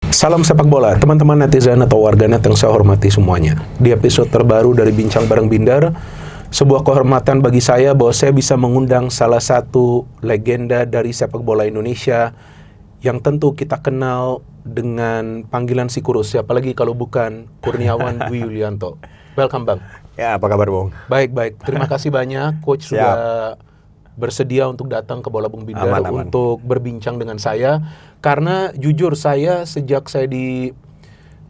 Salam sepak bola, teman-teman netizen atau warganet yang saya hormati semuanya. Di episode terbaru dari Bincang Bareng Binder, sebuah kehormatan bagi saya bahwa saya bisa mengundang salah satu legenda dari sepak bola Indonesia yang tentu kita kenal dengan panggilan si Kurus, siapa lagi kalau bukan Kurniawan Dwi Yulianto. Welcome Bang. Ya, apa kabar Bung? Baik. Terima kasih banyak Coach sudah bersedia untuk datang ke Bola Bung Binder untuk berbincang dengan saya. Karena jujur saya sejak saya di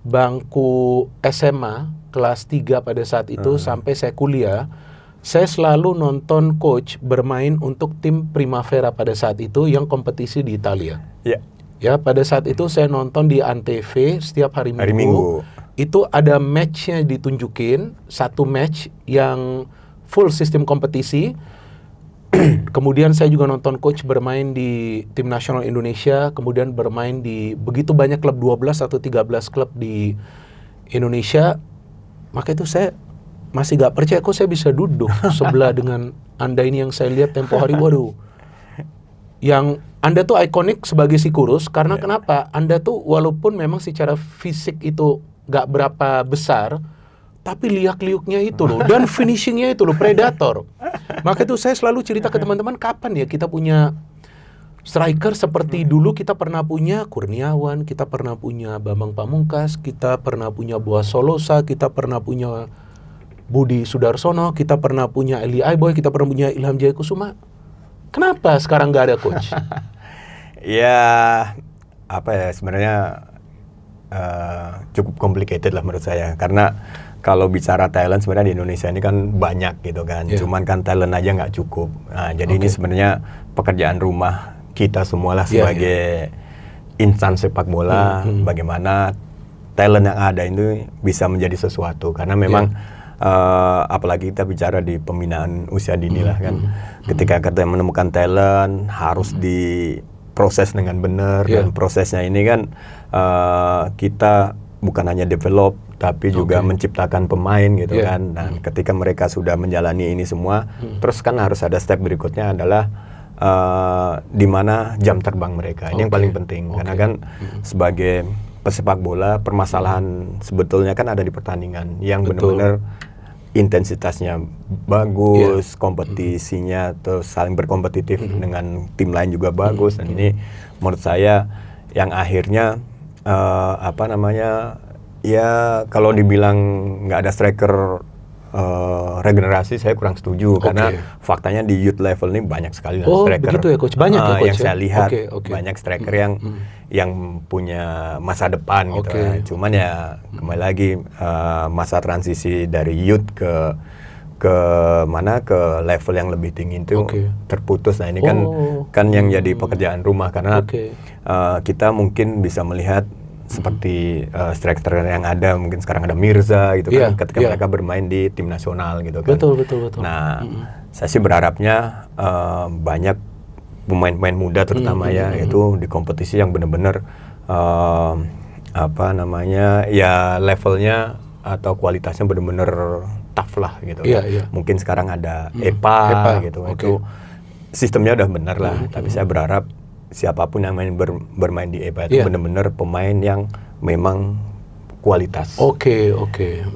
bangku SMA kelas 3 pada saat itu sampai saya kuliah, saya selalu nonton Coach bermain untuk tim Primavera pada saat itu yang kompetisi di Italia. Ya, pada saat itu saya nonton di Antv setiap hari Minggu. Itu ada matchnya ditunjukin, satu match yang full sistem kompetisi. Kemudian saya juga nonton Coach bermain di tim nasional Indonesia, kemudian bermain di begitu banyak klub, 12 atau 13 klub di Indonesia. Maka itu saya masih gak percaya kok saya bisa duduk sebelah dengan Anda ini yang saya lihat tempo hari. Waduh, yang Anda tuh ikonik sebagai si Kurus. Karena kenapa? Anda tuh walaupun memang secara fisik itu gak berapa besar, tapi liak-liuknya itu loh, dan finishingnya itu loh, predator. Maka itu saya selalu cerita ke teman-teman, kapan ya kita punya striker seperti dulu kita pernah punya Kurniawan, kita pernah punya Bambang Pamungkas, kita pernah punya Boaz Solosa, kita pernah punya Budi Sudarsono, kita pernah punya Eli Aiboy, kita pernah punya Ilham Jaya Kusuma. Kenapa sekarang nggak ada Coach? Ya, apa ya, sebenarnya cukup complicated lah menurut saya. Karena kalau bicara talent sebenarnya di Indonesia ini kan banyak gitu kan. Cuman kan talent aja nggak cukup. Nah, jadi ini sebenarnya pekerjaan rumah kita semualah sebagai insan sepak bola. Bagaimana talent yang ada itu bisa menjadi sesuatu. Karena memang apalagi kita bicara di pembinaan usia dini lah kan. Ketika kita menemukan talent harus diproses dengan benar. Dan prosesnya ini kan kita bukan hanya develop tapi juga menciptakan pemain gitu kan. Dan ketika mereka sudah menjalani ini semua, terus kan harus ada step berikutnya adalah di mana jam terbang mereka. Ini yang paling penting. Karena kan sebagai pesepak bola, permasalahan sebetulnya kan ada di pertandingan yang benar-benar intensitasnya bagus, kompetisinya terus saling berkompetitif dengan tim lain juga bagus. Dan ini menurut saya yang akhirnya ya kalau dibilang nggak ada striker regenerasi, saya kurang setuju. Karena faktanya di youth level ini banyak sekali striker. Begitu ya Coach? Banyak ya Coach? Yang saya lihat banyak striker yang punya masa depan gitu kan. Cuman ya kembali lagi masa transisi dari youth ke level yang lebih tinggi itu terputus. Nah ini kan yang jadi pekerjaan rumah. Karena kita mungkin bisa melihat seperti striker yang ada, mungkin sekarang ada Mirza gitu kan, ketika mereka bermain di tim nasional gitu kan. Betul. Nah, saya sih berharapnya banyak pemain-pemain muda terutama itu di kompetisi yang benar-benar ya levelnya atau kualitasnya benar-benar tough lah gitu kan. Mungkin sekarang ada EPA gitu. Itu sistemnya udah benar lah, tapi saya berharap siapapun yang bermain di EPA itu benar-benar pemain yang memang kualitas.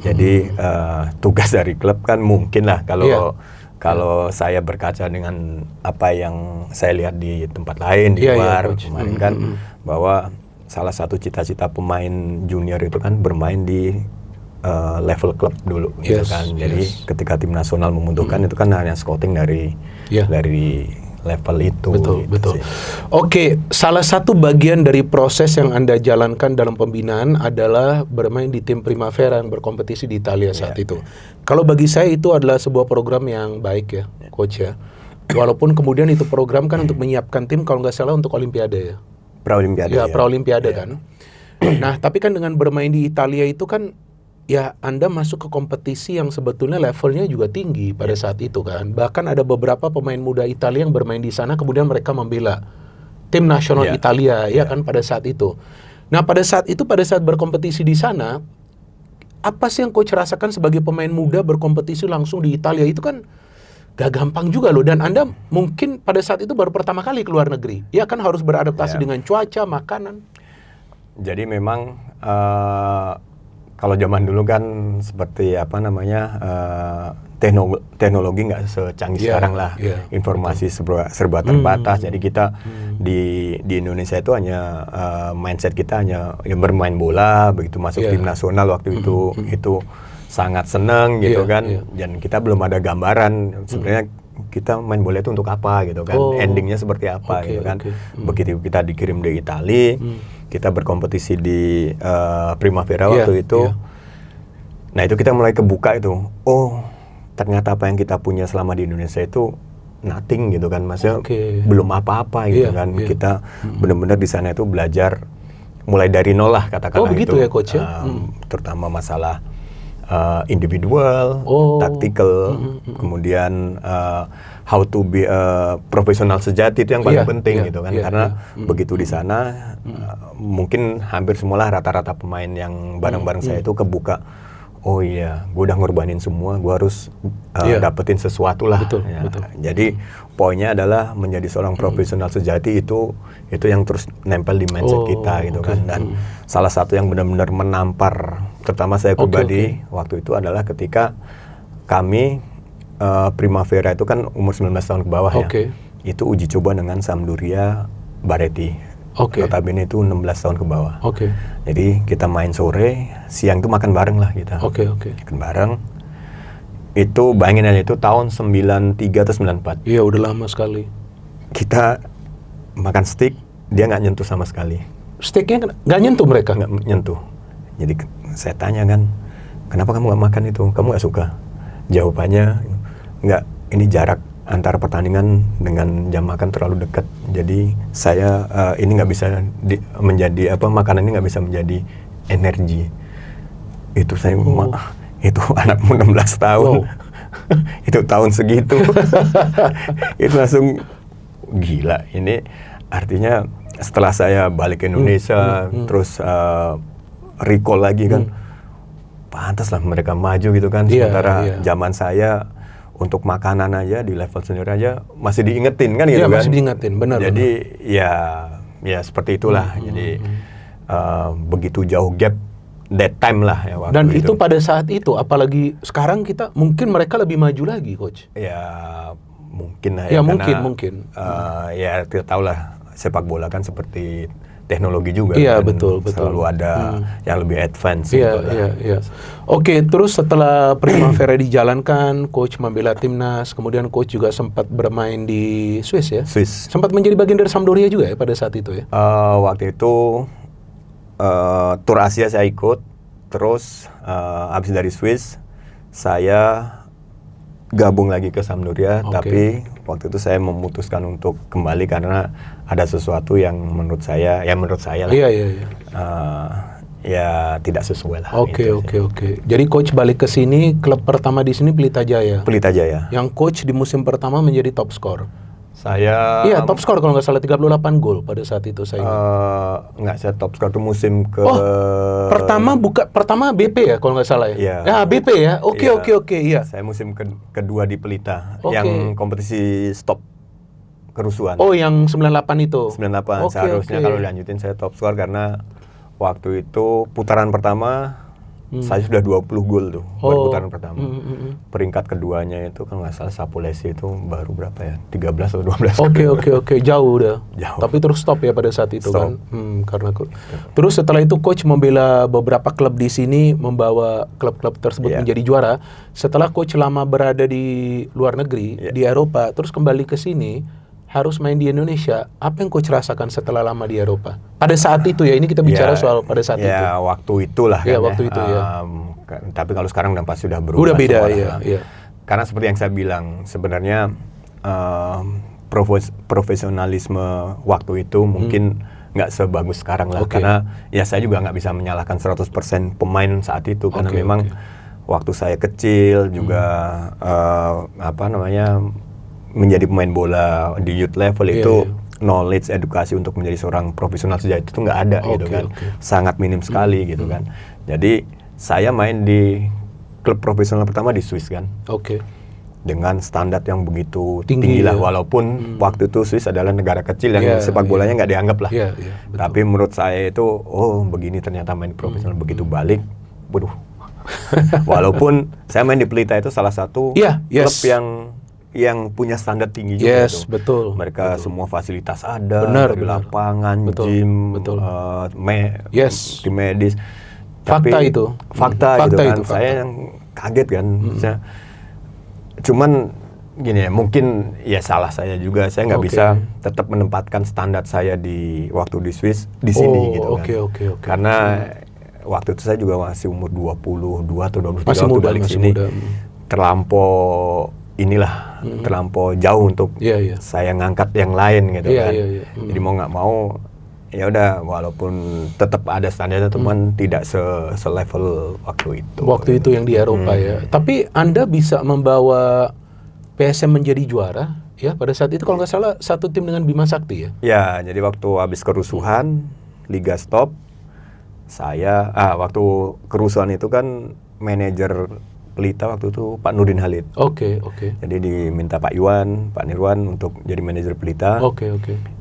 Jadi tugas dari klub kan mungkin lah kalau saya berkaca dengan apa yang saya lihat di tempat lain di luar kemarin kan, bahwa salah satu cita-cita pemain junior itu kan bermain di level klub dulu gitu kan. Jadi ketika tim nasional membutuhkan itu kan hanya scouting dari level itu. Betul. Salah satu bagian dari proses yang Anda jalankan dalam pembinaan adalah bermain di tim Primavera yang berkompetisi di Italia saat itu. Kalau bagi saya itu adalah sebuah program yang baik ya, Coach ya. Walaupun kemudian itu program kan untuk menyiapkan tim kalau nggak salah untuk Olimpiade ya. Praolimpiade kan. Nah, tapi kan dengan bermain di Italia itu kan ya Anda masuk ke kompetisi yang sebetulnya levelnya juga tinggi pada saat itu kan. Bahkan ada beberapa pemain muda Italia yang bermain di sana, kemudian mereka membela tim nasional Italia kan pada saat itu. Nah pada saat berkompetisi di sana, apa sih yang Coach rasakan sebagai pemain muda berkompetisi langsung di Italia? Itu kan gak gampang juga loh. Dan Anda mungkin pada saat itu baru pertama kali ke luar negeri. Ya kan harus beradaptasi dengan cuaca, makanan. Jadi memang kalau zaman dulu kan seperti apa namanya teknologi nggak secanggih sekarang lah. Informasi serba terbatas. Jadi kita di Indonesia itu hanya mindset kita hanya bermain bola, begitu masuk tim nasional waktu itu sangat seneng gitu kan. Dan kita belum ada gambaran sebenarnya kita main bola itu untuk apa gitu kan. Endingnya seperti apa gitu kan. Begitu kita dikirim di Italia, kita berkompetisi di Primavera waktu itu. Nah itu kita mulai kebuka itu. Oh ternyata apa yang kita punya selama di Indonesia itu nothing gitu kan. Maksudnya belum apa-apa gitu kan. Kita benar-benar di sana itu belajar mulai dari nol lah katakanlah begitu itu. Ya coach ya? Terutama masalah individual, tactical, kemudian how to be a profesional sejati itu yang paling penting gitu kan. Karena begitu di sana mungkin hampir semualah rata-rata pemain yang bareng-bareng saya itu kebuka. Oh iya, gue udah ngorbanin semua, gue harus dapetin sesuatu lah. Betul. Jadi poinnya adalah menjadi seorang profesional sejati itu yang terus nempel di mindset kita gitu kan. Dan salah satu yang benar-benar menampar, terutama saya pribadi waktu itu adalah ketika kami Primavera itu kan umur 19 tahun ke bawah ya. Itu uji coba dengan Sampdoria Bareti. Notabene itu 16 tahun ke bawah. Jadi kita main sore, siang itu makan bareng lah kita. Makan bareng. Itu bayangin aja itu tahun 93 atau 94. Iya udah lama sekali. Kita makan steak, dia nggak nyentuh sama sekali. Steaknya nggak nyentuh mereka? Nggak nyentuh. Jadi saya tanya kan, kenapa kamu nggak makan itu? Kamu nggak suka? Jawabannya, nggak, ini jarak antara pertandingan dengan jam makan terlalu dekat. Jadi saya ini nggak bisa menjadi makanan ini nggak bisa menjadi energi. Itu saya itu anakmu 16 tahun. Itu tahun segitu. Itu langsung gila. Ini artinya setelah saya balik ke Indonesia terus recall lagi kan. Pantas lah mereka maju gitu kan. Sementara zaman saya untuk makanan aja di level senior aja masih diingetin kan gitu kan. Iya masih diingetin, benar. Jadi ya seperti itulah. Jadi begitu jauh gap that time lah ya waktu dan itu pada saat itu, apalagi sekarang kita mungkin mereka lebih maju lagi coach. Ya mungkin lah ya. Mungkin. Ya kita tahu lah sepak bola kan seperti teknologi juga. Iya kan, betul. Selalu ada yang lebih advance. Iya. Oke, terus setelah Primavera dijalankan, coach membela timnas, kemudian coach juga sempat bermain di Swiss ya. Sempat menjadi bagian dari Sampdoria juga ya pada saat itu ya. Waktu itu Tour Asia saya ikut, terus habis dari Swiss saya gabung lagi ke Sampdoria, tapi waktu itu saya memutuskan untuk kembali karena ada sesuatu yang menurut saya lah. Ya tidak sesuai lah. Oke. Jadi coach balik ke sini, klub pertama di sini Pelita Jaya. Yang coach di musim pertama menjadi top skor. Saya top skor kalau nggak salah 38 gol pada saat itu saya ingat. Nggak, saya top skor itu musim ke pertama BP ya kalau nggak salah ya. Ya BP ya. Oke. Iya. Saya musim kedua di Pelita yang kompetisi stop kerusuhan. Oh, yang 98 itu. 98 seharusnya kalau dilanjutin saya top skor karena waktu itu putaran pertama saya sudah 20 gol tuh baru putaran pertama. Peringkat keduanya itu kalau nggak salah Sapolesi itu baru berapa ya? 13 atau 12. Oke. Jauh udah. Tapi terus stop ya pada saat itu kan. Karena terus setelah itu coach membela beberapa klub di sini, membawa klub-klub tersebut menjadi juara. Setelah coach lama berada di luar negeri, di Eropa, terus kembali ke sini harus main di Indonesia. Apa yang coach rasakan setelah lama di Eropa? Pada saat itu ya, ini kita bicara soal pada saat itu. Ya, waktu itulah kan. Waktu itu ya. Tapi kalau sekarang udah pasti udah berubah. Udah beda ya. Karena seperti yang saya bilang, sebenarnya profesionalisme waktu itu mungkin nggak sebagus sekarang lah. Karena ya saya juga nggak bisa menyalahkan 100% pemain saat itu. Karena memang waktu saya kecil juga menjadi pemain bola di youth level itu knowledge, edukasi untuk menjadi seorang profesional sejati itu nggak ada gitu kan. Sangat minim sekali gitu kan. Jadi saya main di klub profesional pertama di Swiss kan. dengan standar yang begitu Tinggi tinggi lah, ya. walaupun waktu itu Swiss adalah negara kecil yang sepak bolanya nggak dianggap lah. Betul. Tapi menurut saya itu, oh begini ternyata main profesional. Begitu balik, waduh. Walaupun saya main di Pelita itu salah satu klub yang punya standar tinggi juga. Betul. Mereka betul. semua fasilitas ada, Benar. lapangan, betul. gym, betul. tim medis. Fakta Tapi, itu. Fakta gitu kan. Itu, fakta. Saya yang kaget kan. Cuman gini ya, mungkin ya salah saya juga. Saya nggak bisa tetap menempatkan standar saya di waktu di Swiss di sini gitu kan. Karena waktu itu saya juga masih umur 22 atau 23 waktu balik sini. Terlampau terlampau jauh untuk saya ngangkat yang lain gitu kan. Jadi mau nggak mau ya udah, walaupun tetap ada standarnya, teman tidak selevel waktu itu. Waktu itu yang di Eropa ya. Tapi Anda bisa membawa PSM menjadi juara ya pada saat itu, kalau nggak salah satu tim dengan Bima Sakti ya. Ya, jadi waktu habis kerusuhan Liga stop, saya waktu kerusuhan itu kan manajer Pelita waktu itu Pak Nurdin Halid. Oke. Jadi diminta Pak Nirwan untuk jadi manajer Pelita. Oke.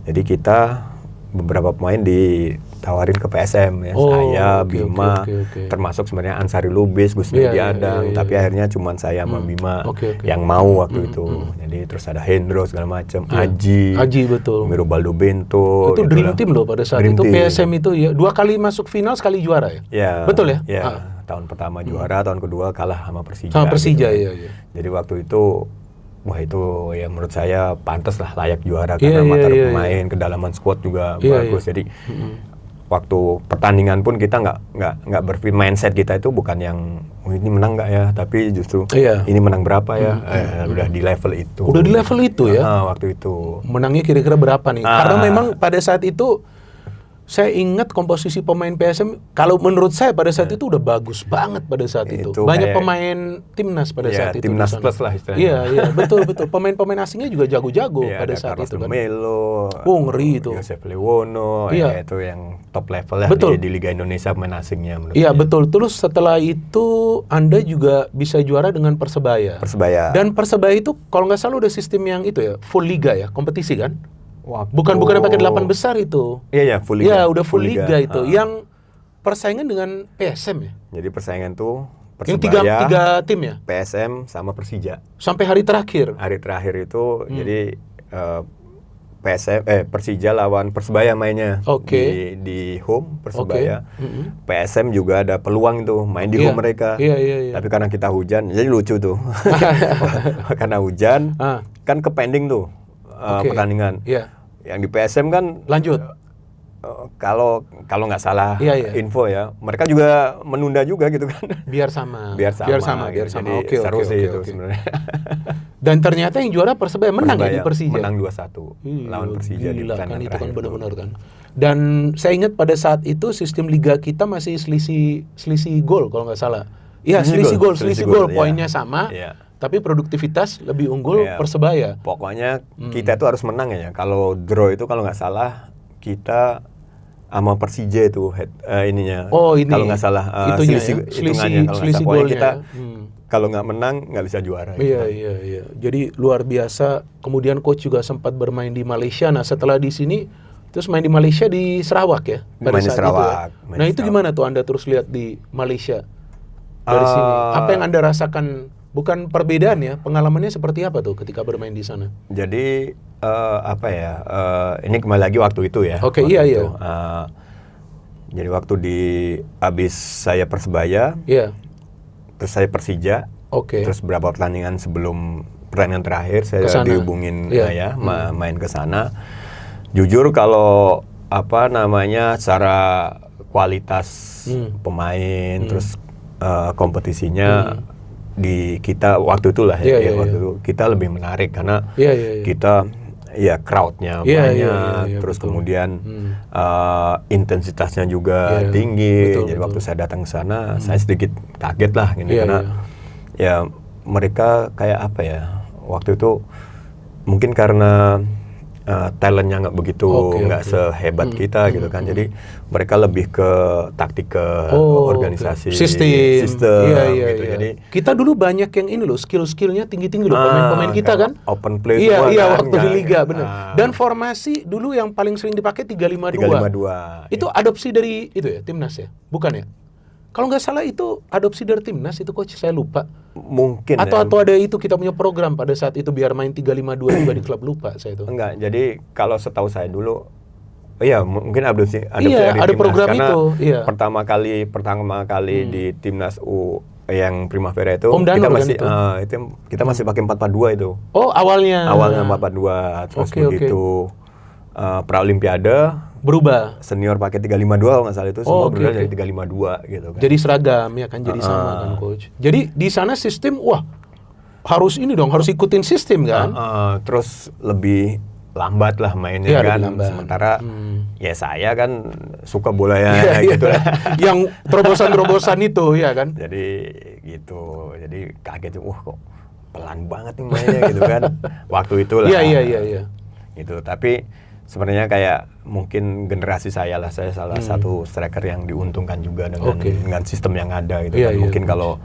Jadi kita beberapa pemain ditawarin ke PSM ya. Saya, Bima, termasuk sebenarnya Ansari Lubis, Gus Medi Adang, tapi akhirnya cuma saya sama Bima yang mau waktu itu. Jadi terus ada Hendro segala macam, Aji betul. Mirobaldo Bento. Itu dream team loh pada saat itu. PSM itu ya 2 kali masuk final, sekali juara ya. Betul ya? Tahun pertama juara, tahun kedua kalah sama Persija. Iya. Jadi waktu itu, wah itu ya menurut saya pantas lah, layak juara karena materi pemain, kedalaman squad juga bagus. Jadi waktu pertandingan pun kita nggak berpikir, mindset kita itu bukan yang ini menang nggak ya, tapi justru ini menang berapa ya. Udah di level itu. Udah di level itu ya. Waktu itu. Menangnya kira-kira berapa nih? Karena memang pada saat itu saya ingat komposisi pemain PSM, kalau menurut saya pada saat itu udah bagus banget pada saat itu. Banyak pemain timnas pada saat itu. Timnas plus lah istilahnya. Iya, betul. Pemain-pemain asingnya juga jago-jago pada saat Carlos itu kan. Melo, ngeri itu. Joseph Lewono, itu yang top level lah di Liga Indonesia pemain asingnya. Iya, betul. Terus setelah itu Anda juga bisa juara dengan Persebaya. Dan Persebaya itu kalau nggak salah udah sistem yang itu ya, full liga ya, kompetisi kan? Bukan yang pakai 8 besar itu. Iya, full liga. Iya, udah full liga itu. Yang persaingan dengan PSM ya. Jadi persaingan tuh Persebaya, yang tiga tim ya? PSM sama Persija. Sampai hari terakhir. Hari terakhir itu jadi Persija lawan Persebaya mainnya di home Persebaya. PSM juga ada peluang tuh main di home mereka. Tapi karena kita hujan, jadi lucu tuh. Karena hujan kan ke pending tuh pertandingan. Yang di PSM kan lanjut. Kalau nggak salah info ya, mereka juga menunda juga gitu kan. Biar sama. Jadi seru sih itu sebenarnya. Dan ternyata yang juara Persebaya menang ya di Persija. Menang 2-1 lawan Persija di kan itu kan benar-benar kan. Dan saya ingat pada saat itu sistem liga kita masih selisih gol kalau nggak salah. Iya, selisih gol, poinnya sama. Tapi produktivitas lebih unggul Persebaya. Pokoknya kita itu harus menang ya. Kalau draw itu kalau nggak salah kita sama Persija itu kalau nggak salah selisih golnya kita kalau nggak menang nggak bisa juara. Iya. Jadi luar biasa. Kemudian coach juga sempat bermain di Malaysia. Nah setelah di sini terus main di Malaysia di Sarawak ya pada saat itu ya. Nah itu gimana tuh Anda terus lihat di Malaysia dari sini? Apa yang Anda rasakan? Bukan perbedaan ya, pengalamannya seperti apa tuh ketika bermain di sana? Jadi ini kembali lagi waktu itu ya. Jadi waktu abis saya Persebaya, terus saya Persija, terus beberapa pertandingan sebelum pertandingan terakhir saya kesana. Dihubungin main ke sana. Jujur kalau secara kualitas pemain, terus kompetisinya di kita waktu itulah waktu itu kita lebih menarik karena kita crowdnya banyak, terus betul. Kemudian intensitasnya juga tinggi. Betul, jadi waktu saya datang ke sana saya sedikit kaget lah karena mereka kayak apa ya, waktu itu mungkin karena talentnya nggak begitu nggak sehebat kita gitu kan. Jadi mereka lebih ke taktik ke organisasi sistem gitu. Iya. Jadi kita dulu banyak yang ini loh skill-skillnya tinggi-tinggi loh pemain-pemain kita kan. Open play semua iya kan, waktu di liga benar. Dan formasi dulu yang paling sering dipakai 3-5-2. Itu adopsi dari itu ya timnas ya, bukan ya? Kalau nggak salah itu adopsi dari timnas itu coach, saya lupa. Mungkin atau ada itu kita punya program pada saat itu biar main 3-5-2 juga di klub, lupa saya itu. Enggak, jadi kalau setahu saya dulu mungkin adopsi ada timnas, program karena itu. Iya. Pertama kali di timnas U yang Primavera itu kita masih pakai 4-4-2 itu. Oh, awalnya 4-4-2 terus begitu pra-olimpiade berubah. Senior pakai 3-5-2 kalau nggak salah itu semua berubah dari 3-5-2 gitu kan. Jadi seragam ya kan, jadi sama kan coach. Jadi di sana sistem harus ikutin sistem kan. Terus lebih lambat lah mainnya kan. Sementara ya saya kan suka bola gitu lah. Yang terobosan-terobosan itu ya kan. Jadi gitu. Jadi kaget kok pelan banget nih mainnya gitu kan. Waktu itu lah. Iya. Gitu. Tapi sebenarnya kayak mungkin generasi saya salah satu striker yang diuntungkan juga dengan sistem yang ada gitu kan. Mungkin kalau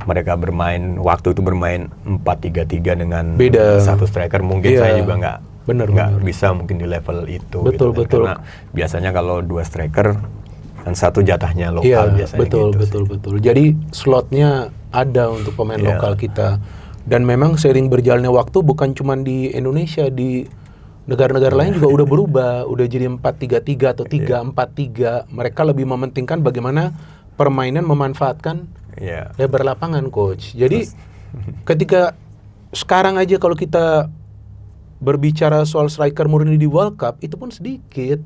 mereka bermain waktu itu bermain 4-3-3 dengan satu striker mungkin saya juga nggak bisa mungkin di level itu. Betul. Karena biasanya kalau 2 striker kan satu jatahnya lokal biasanya. Betul. Jadi slotnya ada untuk pemain lokal kita. Dan memang seiring berjalannya waktu bukan cuma di Indonesia, di negara-negara lain juga udah berubah, udah jadi 4-3-3 atau 3-4-3. Mereka lebih mementingkan bagaimana permainan memanfaatkan lebar lapangan coach. Jadi ketika sekarang aja kalau kita berbicara soal striker murni di World Cup itu pun sedikit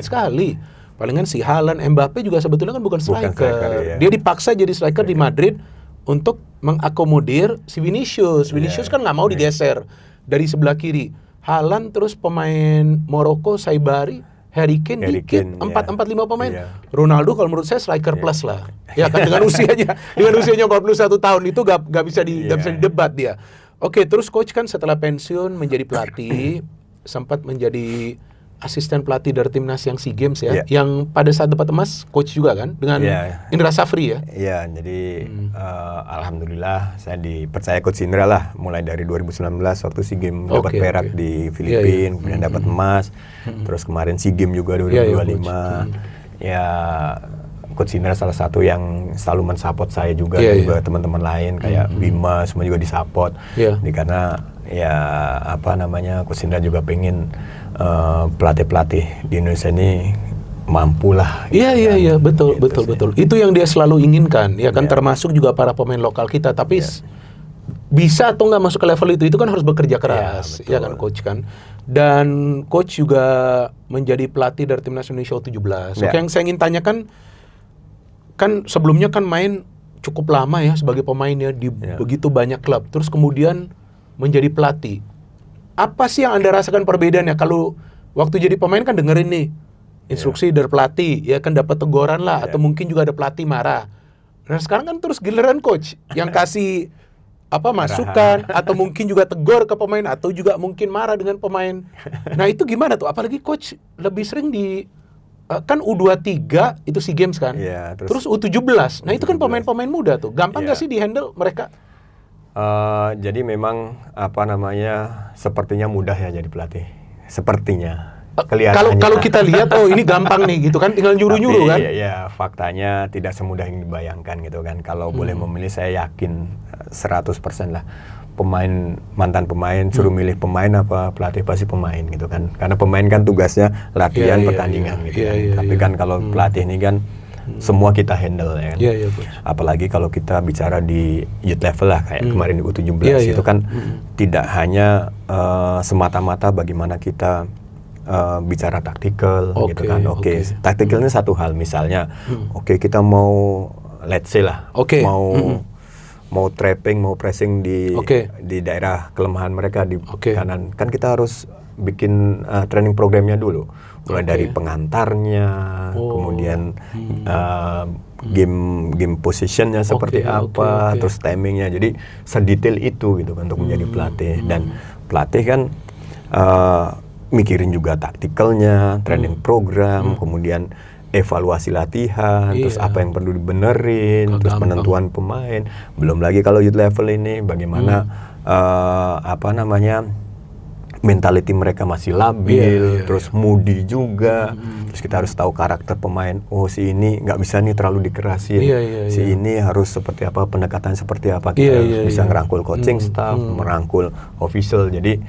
sekali. Palingan si Haaland, Mbappe juga sebetulnya kan bukan striker. Dia dipaksa jadi striker di Madrid untuk mengakomodir si Vinicius. Vinicius kan nggak mau digeser dari sebelah kiri. Haaland terus pemain Maroko, Saibari, Harry Kane dikit, 4-5 pemain. Ronaldo kalau menurut saya striker plus lah. Ya kan dengan usianya 41 tahun itu gak bisa didebat dia. Oke, terus coach kan setelah pensiun menjadi pelatih, sempat menjadi asisten pelatih dari timnas yang SEA Games ya, yang pada saat dapat emas coach juga kan dengan Indra Safri ya. Iya, jadi alhamdulillah saya dipercaya coach Indra lah mulai dari 2019 waktu SEA Games dapat perak di Filipina, kemudian dapat emas. Terus kemarin SEA Games juga 2025. Coach Indra salah satu yang selalu mensupport saya juga, juga teman-teman lain kayak Bima semua juga disupport. Karena Coach Indra juga pengen pelatih-pelatih di Indonesia ini mampu lah. Iya, betul. Itu yang dia selalu inginkan, ya kan, termasuk juga para pemain lokal kita. Tapi bisa atau nggak masuk ke level itu kan harus bekerja keras, ya kan coach kan. Dan coach juga menjadi pelatih dari timnas Indonesia U17. Oke, yang saya ingin tanyakan kan sebelumnya kan main cukup lama ya sebagai pemain ya di begitu banyak klub. Terus kemudian menjadi pelatih. Apa sih yang Anda rasakan perbedaannya? Kalau waktu jadi pemain kan dengerin nih instruksi dari pelatih, ya kan dapat teguran lah, atau mungkin juga ada pelatih marah. Nah sekarang kan terus giliran coach yang kasih masukan atau mungkin juga tegur ke pemain atau juga mungkin marah dengan pemain. Nah itu gimana tuh? Apalagi coach lebih sering di kan U23 itu SEA Games kan, terus U17. Nah itu kan pemain-pemain muda tuh, gampang nggak sih di-handle mereka? Jadi memang sepertinya mudah ya jadi pelatih. Sepertinya. Kalau kita lihat ini gampang nih gitu kan, tinggal nyuruh-nyuruh kan? Iya, faktanya tidak semudah yang dibayangkan gitu kan. Kalau boleh memilih saya yakin 100% lah. Mantan pemain suruh milih pemain apa pelatih, pasti pemain gitu kan. Karena pemain kan tugasnya latihan pertandingan gitu kan. Tapi kan kalau pelatih ini kan semua kita handle ya kan. Apalagi kalau kita bicara di youth level lah kayak kemarin di U17 itu kan tidak hanya semata-mata bagaimana kita bicara taktikal gitu kan. Taktikalnya satu hal, misalnya kita mau let's say lah mau trapping, mau pressing di daerah kelemahan mereka di kanan, kan kita harus bikin training programnya dulu, mulai dari pengantarnya, kemudian game positionnya seperti apa, terus timingnya. Jadi sedetail itu gitu kan untuk menjadi pelatih. Dan pelatih kan mikirin juga taktikalnya, training program, kemudian evaluasi latihan, terus apa yang perlu dibenerin, terus penentuan pemain. Belum lagi kalau youth level ini bagaimana mentality mereka masih labil, terus moody juga. Terus kita harus tahu karakter pemain. Oh, si ini nggak bisa nih terlalu dikerasin. Si ini harus seperti apa, pendekatan seperti apa. Kita harus bisa ngerangkul coaching staff, merangkul official. Jadi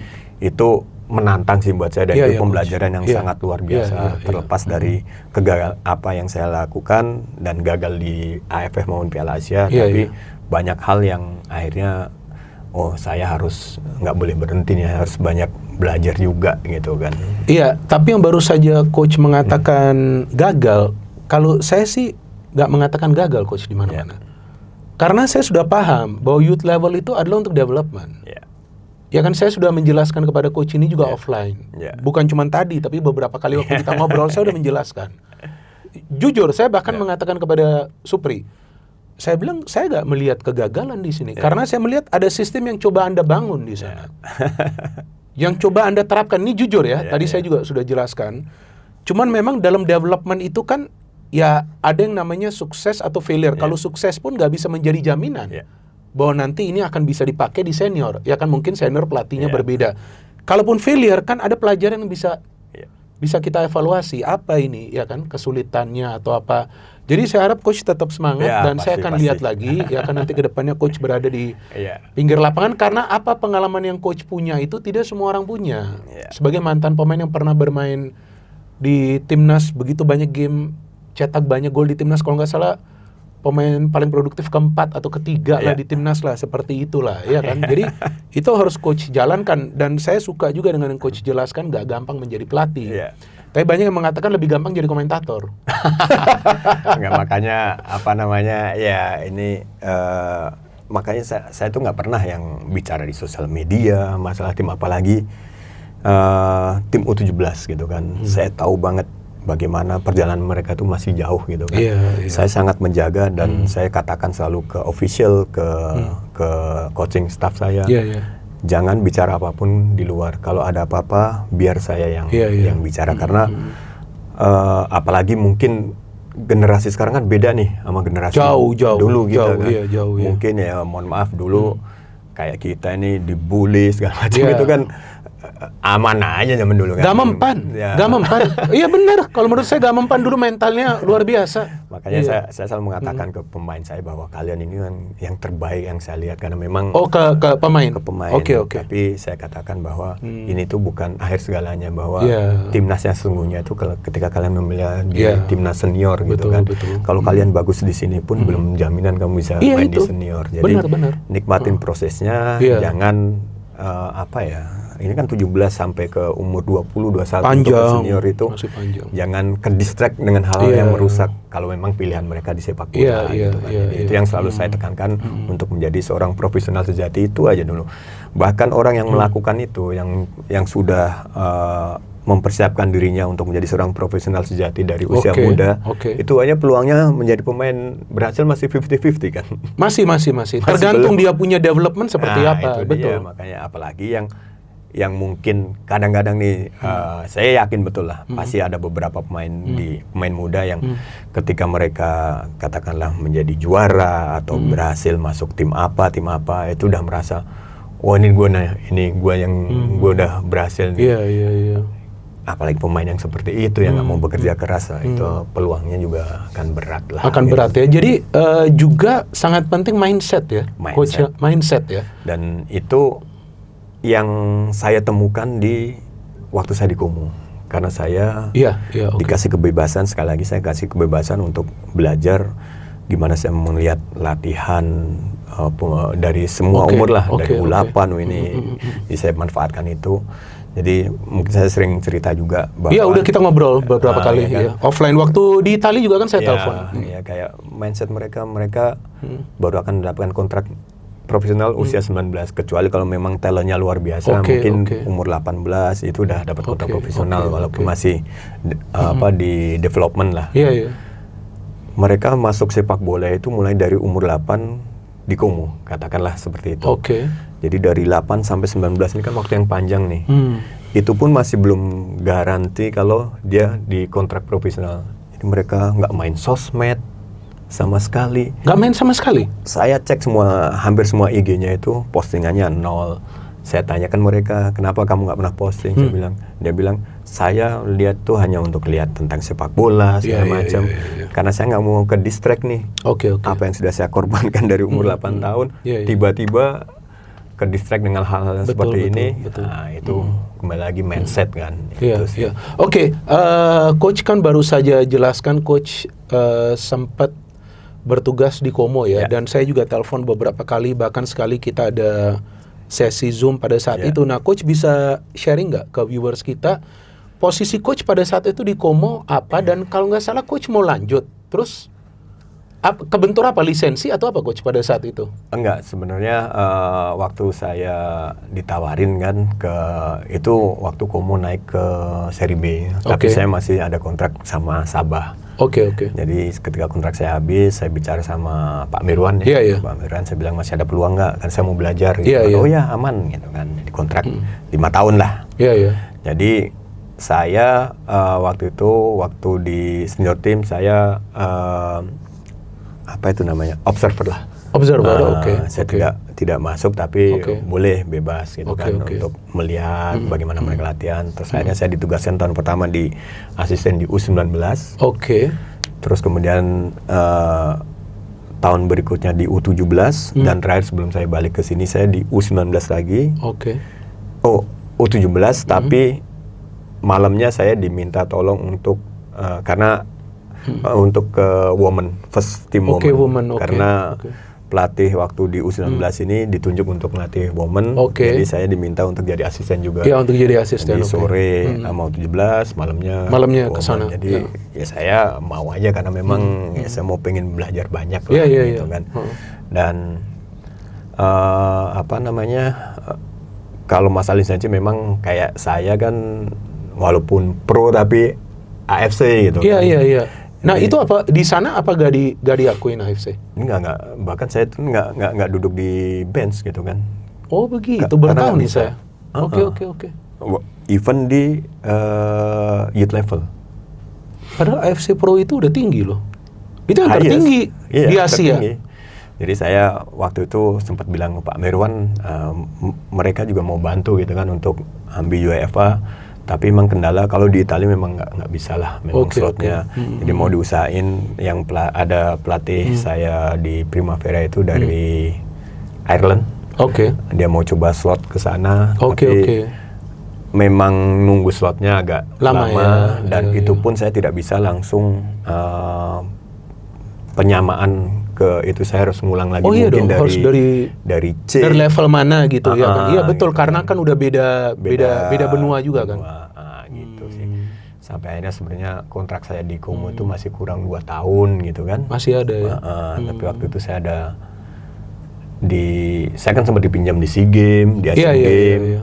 itu menantang sih buat saya, dan itu pembelajaran yang sangat luar biasa. Terlepas dari apa yang saya lakukan dan gagal di AFF maupun Piala Asia, tapi banyak hal yang akhirnya saya harus nggak boleh berhenti nih, harus banyak belajar juga gitu kan. Iya, tapi yang baru saja coach mengatakan gagal, kalau saya sih nggak mengatakan gagal coach di mana-mana. Karena saya sudah paham bahwa youth level itu adalah untuk development. Ya kan, saya sudah menjelaskan kepada coach ini juga offline. Bukan cuma tadi, tapi beberapa kali waktu kita ngobrol saya udah menjelaskan. Jujur, saya bahkan mengatakan kepada Supri, saya bilang saya nggak melihat kegagalan di sini, karena saya melihat ada sistem yang coba Anda bangun di sana, yang coba Anda terapkan. Ini jujur ya, tadi saya juga sudah jelaskan. Cuman memang dalam development itu kan ya ada yang namanya sukses atau failure. Kalau sukses pun nggak bisa menjadi jaminan bahwa nanti ini akan bisa dipakai di senior. Ya kan, mungkin senior pelatihnya berbeda. Kalaupun failure kan ada pelajaran yang bisa kita evaluasi, apa ini ya kan, kesulitannya atau apa. Jadi saya harap coach tetap semangat, dan saya akan lihat lagi ya kan nanti ke depannya coach berada di pinggir lapangan, karena apa pengalaman yang coach punya itu tidak semua orang punya. Sebagai mantan pemain yang pernah bermain di timnas, begitu banyak game, cetak banyak gol di timnas, kalau nggak salah pemain paling produktif keempat atau ketiga lah di timnas lah, seperti itulah ya kan. Jadi itu harus coach jalankan, dan saya suka juga dengan yang coach jelaskan, nggak gampang menjadi pelatih. Tapi banyak yang mengatakan lebih gampang jadi komentator. Nggak, makanya ini makanya saya tuh nggak pernah yang bicara di sosial media masalah tim, apalagi tim U17 gitu kan. Saya tahu banget bagaimana perjalanan mereka tuh masih jauh gitu kan. Saya sangat menjaga, dan saya katakan selalu ke official, ke coaching staff saya. Jangan bicara apapun di luar. Kalau ada apa-apa, biar saya yang bicara. Karena apalagi mungkin generasi sekarang kan beda nih sama generasi dulu gitu kan. Mungkin ya mohon maaf dulu kayak kita ini dibully segala macam itu kan aman aja zaman dulu kan. Gak mempan. Iya benar. Kalau menurut saya gak mempan dulu, mentalnya luar biasa. Makanya saya selalu mengatakan ke pemain saya bahwa kalian ini kan yang terbaik yang saya lihat, karena memang ke pemain. Ke pemain. Tapi saya katakan bahwa ini tuh bukan akhir segalanya, bahwa timnas yang sesungguhnya itu ketika kalian memilih di timnas senior gitu kan. Kalau kalian bagus di sini pun belum jaminan kamu bisa main di senior. Jadi nikmatin prosesnya, jangan ini kan 17 sampai ke umur 20, 21 untuk senior itu jangan ke-distract dengan hal yang merusak kalau memang pilihan mereka di sepak bola gitu kan. Itu yang selalu saya tekankan untuk menjadi seorang profesional sejati, itu aja dulu. Bahkan orang yang melakukan itu, yang sudah mempersiapkan dirinya untuk menjadi seorang profesional sejati dari usia muda, itu aja peluangnya menjadi pemain berhasil masih 50-50 kan. Masih tergantung dia punya development seperti apa. Itu betul. Makanya apalagi yang mungkin kadang-kadang nih saya yakin betul lah pasti ada beberapa pemain muda yang ketika mereka katakanlah menjadi juara atau berhasil masuk tim apa itu udah merasa, wah ini gue yang gue udah berhasil nih. Apalagi pemain yang seperti itu yang nggak mau bekerja keras, itu peluangnya juga akan berat lah. Berat ya. Jadi juga sangat penting mindset ya, coach, mindset ya. Dan itu yang saya temukan di waktu saya di Kumu, karena saya dikasih kebebasan, sekali lagi saya kasih kebebasan untuk belajar gimana saya melihat latihan dari semua umur lah, dari U8 ini saya manfaatkan itu. Jadi mungkin saya sering cerita juga bahwa udah kita ngobrol beberapa kali offline, waktu di Itali juga kan saya telepon. Kayak mindset mereka baru akan mendapatkan kontrak profesional usia 19, kecuali kalau memang talentnya luar biasa, mungkin umur 18 itu udah dapat kontrak profesional, walaupun masih di development lah. Mereka masuk sepak bola itu mulai dari umur 8 di Kumu, katakanlah seperti itu. Jadi dari 8 sampai 19 ini kan waktu yang panjang nih. itu pun masih belum garansi kalau dia di kontrak profesional. Jadi mereka nggak main sosmed sama sekali. Nggak main sama sekali? Saya cek hampir semua IG-nya itu postingannya 0. Saya tanyakan mereka, kenapa kamu nggak pernah posting? Dia bilang, saya lihat tuh hanya untuk lihat tentang sepak bola segala macam. Karena saya nggak mau ke distract nih. Apa yang sudah saya korbankan dari umur 8 tahun, tiba-tiba ke distract dengan hal-hal seperti ini. Nah, itu kembali lagi mindset kan. Coach kan baru saja jelaskan Coach sempat bertugas di Como ya. Dan saya juga telepon beberapa kali, bahkan sekali kita ada sesi Zoom pada saat itu. Nah, Coach bisa sharing nggak ke viewers kita posisi Coach pada saat itu di Como apa, dan kalau nggak salah Coach mau lanjut, terus kebentur apa, lisensi atau apa Coach pada saat itu? Enggak, sebenarnya waktu saya ditawarin kan itu waktu Como naik ke Seri B, tapi saya masih ada kontrak sama Sabah. Jadi ketika kontrak saya habis, saya bicara sama Pak Mirwan ya. Pak Mirwan, saya bilang masih ada peluang nggak? Kan saya mau belajar. Oh ya aman gitu kan. Di kontrak 5 tahun lah. Jadi saya waktu di senior team saya apa itu namanya, observer lah. Saya tidak masuk, tapi boleh bebas gitu kan untuk melihat bagaimana mereka latihan. Terus akhirnya saya ditugaskan tahun pertama di asisten di U19. Terus kemudian tahun berikutnya di U17 dan terakhir sebelum saya balik ke sini saya di U19 lagi. U17 tapi malamnya saya diminta tolong untuk karena untuk ke woman, first team woman. Karena pelatih waktu di U19 ini ditunjuk untuk melatih woman. Jadi saya diminta untuk jadi asisten juga. Untuk jadi asisten. Jadi sore sama U17, malamnya ke sana. Jadi ya saya mau aja karena memang ya saya mau pengen belajar banyak lah gitu kan. Dan apa namanya, kalau masalah lisensi memang kayak saya kan walaupun pro tapi AFC gitu kan. Nah, itu apa di sana apa gak diakuin AFC? Enggak, bahkan saya tuh enggak duduk di bench gitu kan. Oh begitu, bertahun nih saya. Oke. Even di youth level. Padahal AFC Pro itu udah tinggi loh. Itu yang tertinggi di Asia. Tertinggi. Jadi saya waktu itu sempat bilang ke Pak Mirwan, mereka juga mau bantu gitu kan untuk ambil UEFA. Tapi memang kendala kalau di Italia memang nggak bisa lah, memang slotnya. Jadi mau diusahain yang ada pelatih saya di Primavera itu dari Ireland. Dia mau coba slot ke sana. Tapi memang nunggu slotnya agak lama dan itu pun saya tidak bisa langsung penyamaan ke itu, saya harus ngulang lagi mungkin harus dari C. Dari level mana gitu ya kan. Iya betul gitu. Karena kan udah beda benua juga kan. Gitu sih. Sampai akhirnya sebenarnya kontrak saya di Como itu masih kurang 2 tahun gitu kan. Masih ada ya. Tapi waktu itu saya saya kan sempat dipinjam di SEA Games, di Asian Games.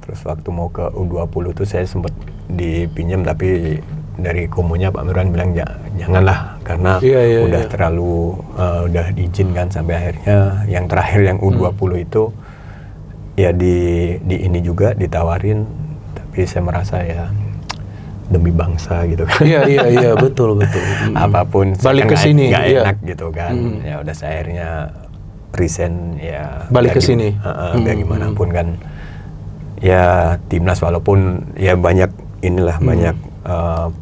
Terus waktu mau ke U20 itu saya sempat dipinjam, tapi dari Komonya Pak Mirwan bilang janganlah karena udah terlalu udah diizinkan. Sampai akhirnya yang terakhir yang U20 itu ya di ini juga ditawarin, tapi saya merasa ya demi bangsa gitu kan. Iya betul. Apapun balik ke sini nggak enak gitu kan. Ya udah saya akhirnya resign ya. Balik ke sini. Biar gimana pun kan ya timnas, walaupun ya banyak banyak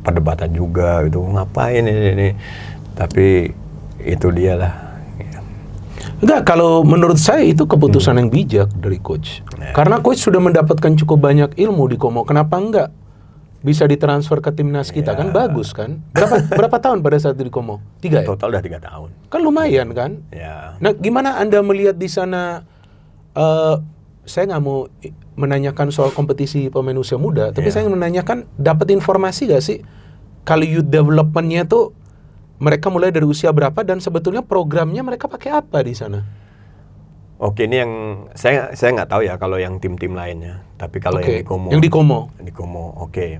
perdebatan juga gitu, ngapain ini, tapi itu dia lah. Enggak, kalau menurut saya itu keputusan yang bijak dari coach. Karena coach sudah mendapatkan cukup banyak ilmu di Como, kenapa enggak bisa ditransfer ke timnas kita? Kan bagus kan. Berapa tahun pada saat di Como? 3 ya? Total udah 3 tahun. Kan lumayan kan? Nah, gimana Anda melihat di sana? Saya nggak mau menanyakan soal kompetisi pemain usia muda, tapi saya menanyakan dapat informasi gak sih kalau youth development-nya tuh mereka mulai dari usia berapa dan sebetulnya programnya mereka pakai apa di sana? Ini yang saya nggak tahu ya kalau yang tim-tim lainnya, tapi kalau yang di Como,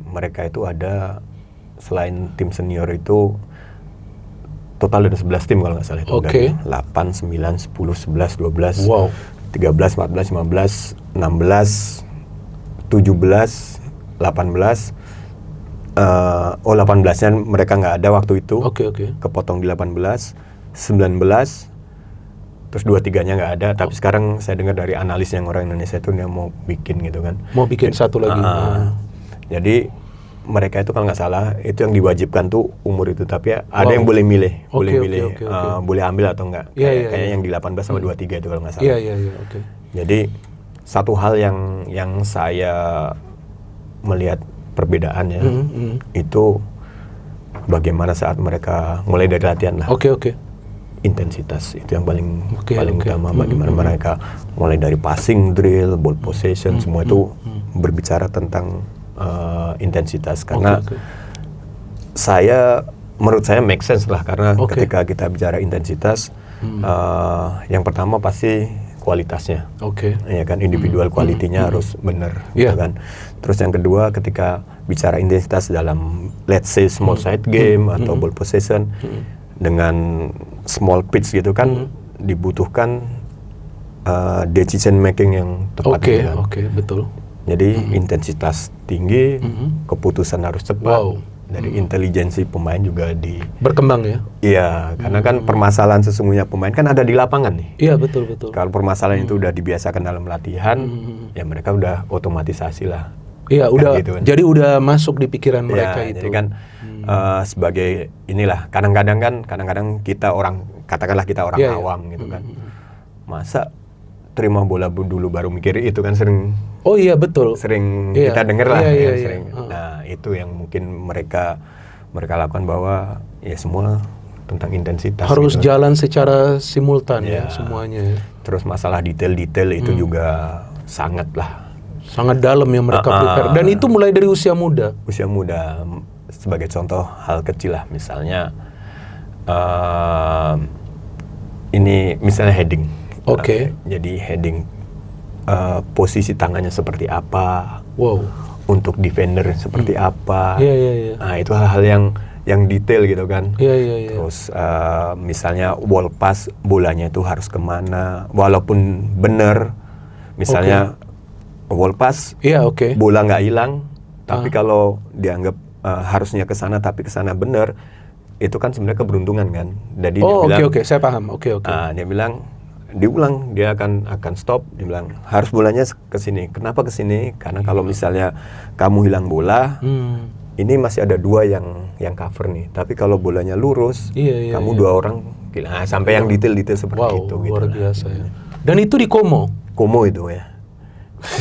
mereka itu ada selain tim senior itu total ada 11 tim kalau nggak salah itu. 8, 9, 10, 11, 12. 13, 14, 15, 16, 17, 18-nya mereka nggak ada waktu itu. Oke. Kepotong di 18, 19, terus 23-nya nggak ada. Tapi sekarang saya dengar dari analis yang orang Indonesia itu dia mau bikin gitu kan. Mau bikin satu lagi. Jadi mereka itu kalau nggak salah itu yang diwajibkan tuh umur itu, tapi ada yang boleh milih, boleh ambil atau enggak. Kayak yang di 18 sama 23 itu kalau nggak salah. Oke. Jadi satu hal yang saya melihat perbedaannya itu bagaimana saat mereka mulai dari latihan lah. Oke. Intensitas itu yang paling utama. Bagaimana mereka mulai dari passing drill, ball possession, semua itu berbicara tentang intensitas. Karena menurut saya make sense lah, karena ketika kita bicara intensitas, yang pertama pasti kualitasnya, ya kan, individual quality-nya harus benar, gitu kan. Terus yang kedua, ketika bicara intensitas dalam let's say small side game atau ball possession dengan small pitch gitu kan, dibutuhkan decision making yang tepat. Oke, betul. Jadi intensitas tinggi, keputusan harus cepat. Dari intelijensi pemain juga berkembang ya. Iya, karena kan permasalahan sesungguhnya pemain kan ada di lapangan nih. Iya, betul. Kalau permasalahan itu udah dibiasakan dalam latihan, ya mereka udah otomatisasi lah. Iya, kan udah. gitu kan. Jadi udah masuk di pikiran mereka itu. Jadi kan sebagai inilah, kadang-kadang kita katakanlah kita orang awam gitu kan. Masa terima bola dulu baru mikir itu kan sering. Oh iya, betul. Sering kita dengar lah. Sering. Nah, itu yang mungkin mereka lakukan, bahwa ya semua tentang intensitas. Harus gitu. Jalan secara simultan ya semuanya. Terus masalah detail-detail itu juga sangat dalam yang mereka prepare. Dan itu mulai dari usia muda. Usia muda. Sebagai contoh hal kecil lah, misalnya ini misalnya heading. Jadi heading, posisi tangannya seperti apa, untuk defender seperti apa. Nah, itu hal-hal yang detail gitu kan. Terus misalnya wall pass, bolanya itu harus kemana, walaupun benar, misalnya wall pass, bola nggak hilang, tapi kalau dianggap harusnya ke sana tapi ke sana benar, itu kan sebenarnya keberuntungan kan. Jadi dia bilang, saya paham. Dia bilang diulang, dia akan stop, dia bilang harus bolanya ke sini. Kenapa ke sini? Karena kalau misalnya kamu hilang bola, ini masih ada dua yang cover nih. Tapi kalau bolanya lurus, kamu dua orang, sampai yang detail-detail seperti itu. Luar biasa ya. Dan itu di Como itu ya.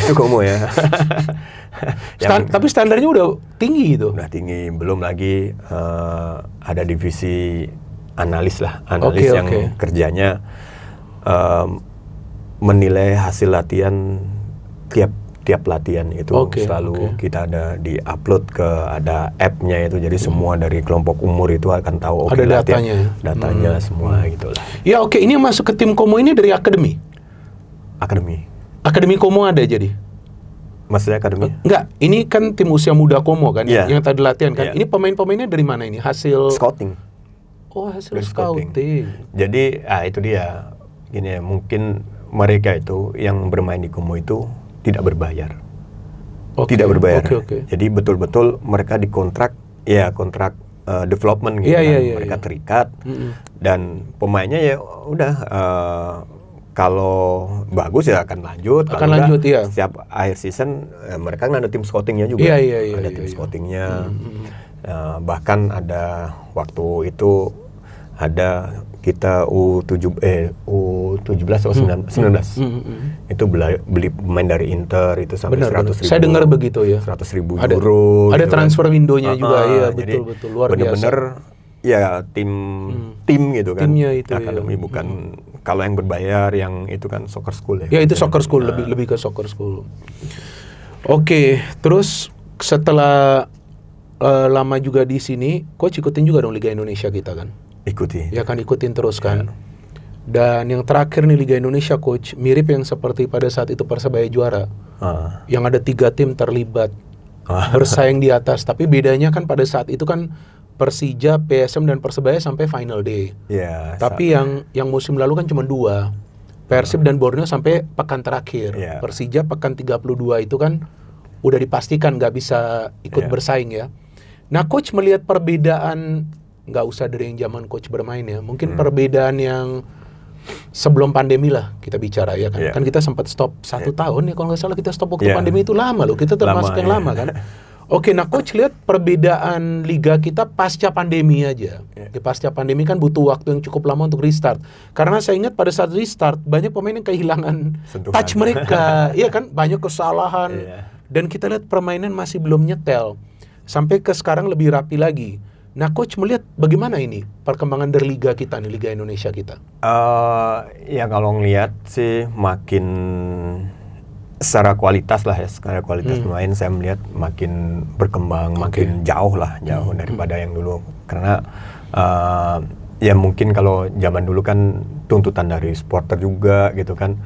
Itu Como ya. Tapi standarnya udah tinggi gitu. Udah tinggi, belum lagi ada divisi analis yang kerjanya menilai hasil latihan tiap latihan itu. Selalu kita ada di-upload ada app-nya itu, jadi semua dari kelompok umur itu akan tahu. Ada datanya semua gitulah. Ya ini yang masuk ke tim Como ini dari akademi Como ada jadi. Maksudnya akademi? Enggak, ini kan tim usia muda Como kan, yang tadi latihan kan. Ini pemain-pemainnya dari mana ini? Hasil scouting. Hasil scouting. Jadi itu dia. Gini ya, mungkin mereka itu yang bermain di Como itu tidak berbayar. Tidak berbayar. Jadi betul-betul mereka dikontrak, kontrak development gitu kan. Mereka terikat dan pemainnya ya udah kalau bagus ya akan lanjut. Setiap akhir season mereka kan ada tim scoutingnya juga. Ada tim scoutingnya. Bahkan ada waktu itu ada kita U17 atau 19. Itu beli pemain dari Inter itu sampai 100.000. Saya dengar begitu ya. 100.000 euro. Ada transfer window-nya juga. Betul luar bener-bener biasa. tim gitu kan. Timnya itu akademi bukan kalau yang berbayar yang itu kan soccer school ya. Ya itu soccer school, lebih ke soccer school. Terus setelah lama juga di sini, coach ikutin juga dong Liga Indonesia kita kan? Ikuti. Ya kan, ikutin terus kan. Dan yang terakhir nih Liga Indonesia coach, mirip yang seperti pada saat itu Persebaya juara. Yang ada 3 tim terlibat bersaing di atas. Tapi bedanya kan pada saat itu kan Persija, PSM dan Persebaya sampai final day. Tapi yang musim lalu kan cuma 2. Persib dan Borneo sampai pekan terakhir. Persija pekan 32 itu kan udah dipastikan nggak bisa ikut bersaing ya. Nah, coach melihat perbedaan, nggak usah dari yang zaman coach bermain ya, mungkin perbedaan yang sebelum pandemi lah kita bicara ya kan. Kan kita sempat stop 1 tahun ya kalau nggak salah, kita stop waktu pandemi. Itu lama loh, kita termasuk yang lama kan. Oke, nah coach lihat perbedaan liga kita pasca pandemi aja. Ya, pasca pandemi kan butuh waktu yang cukup lama untuk restart. Karena saya ingat pada saat restart banyak pemain yang kehilangan touch mereka. Iya kan, banyak kesalahan. Dan kita lihat permainan masih belum nyetel. Sampai ke sekarang lebih rapi lagi. Nah, coach melihat bagaimana ini perkembangan dari liga kita nih, Liga Indonesia kita? Ya kalau ngelihat sih makin secara kualitas lah ya, secara kualitas pemain saya melihat makin berkembang, makin jauh daripada yang dulu. Karena ya mungkin kalau zaman dulu kan tuntutan dari supporter juga gitu kan.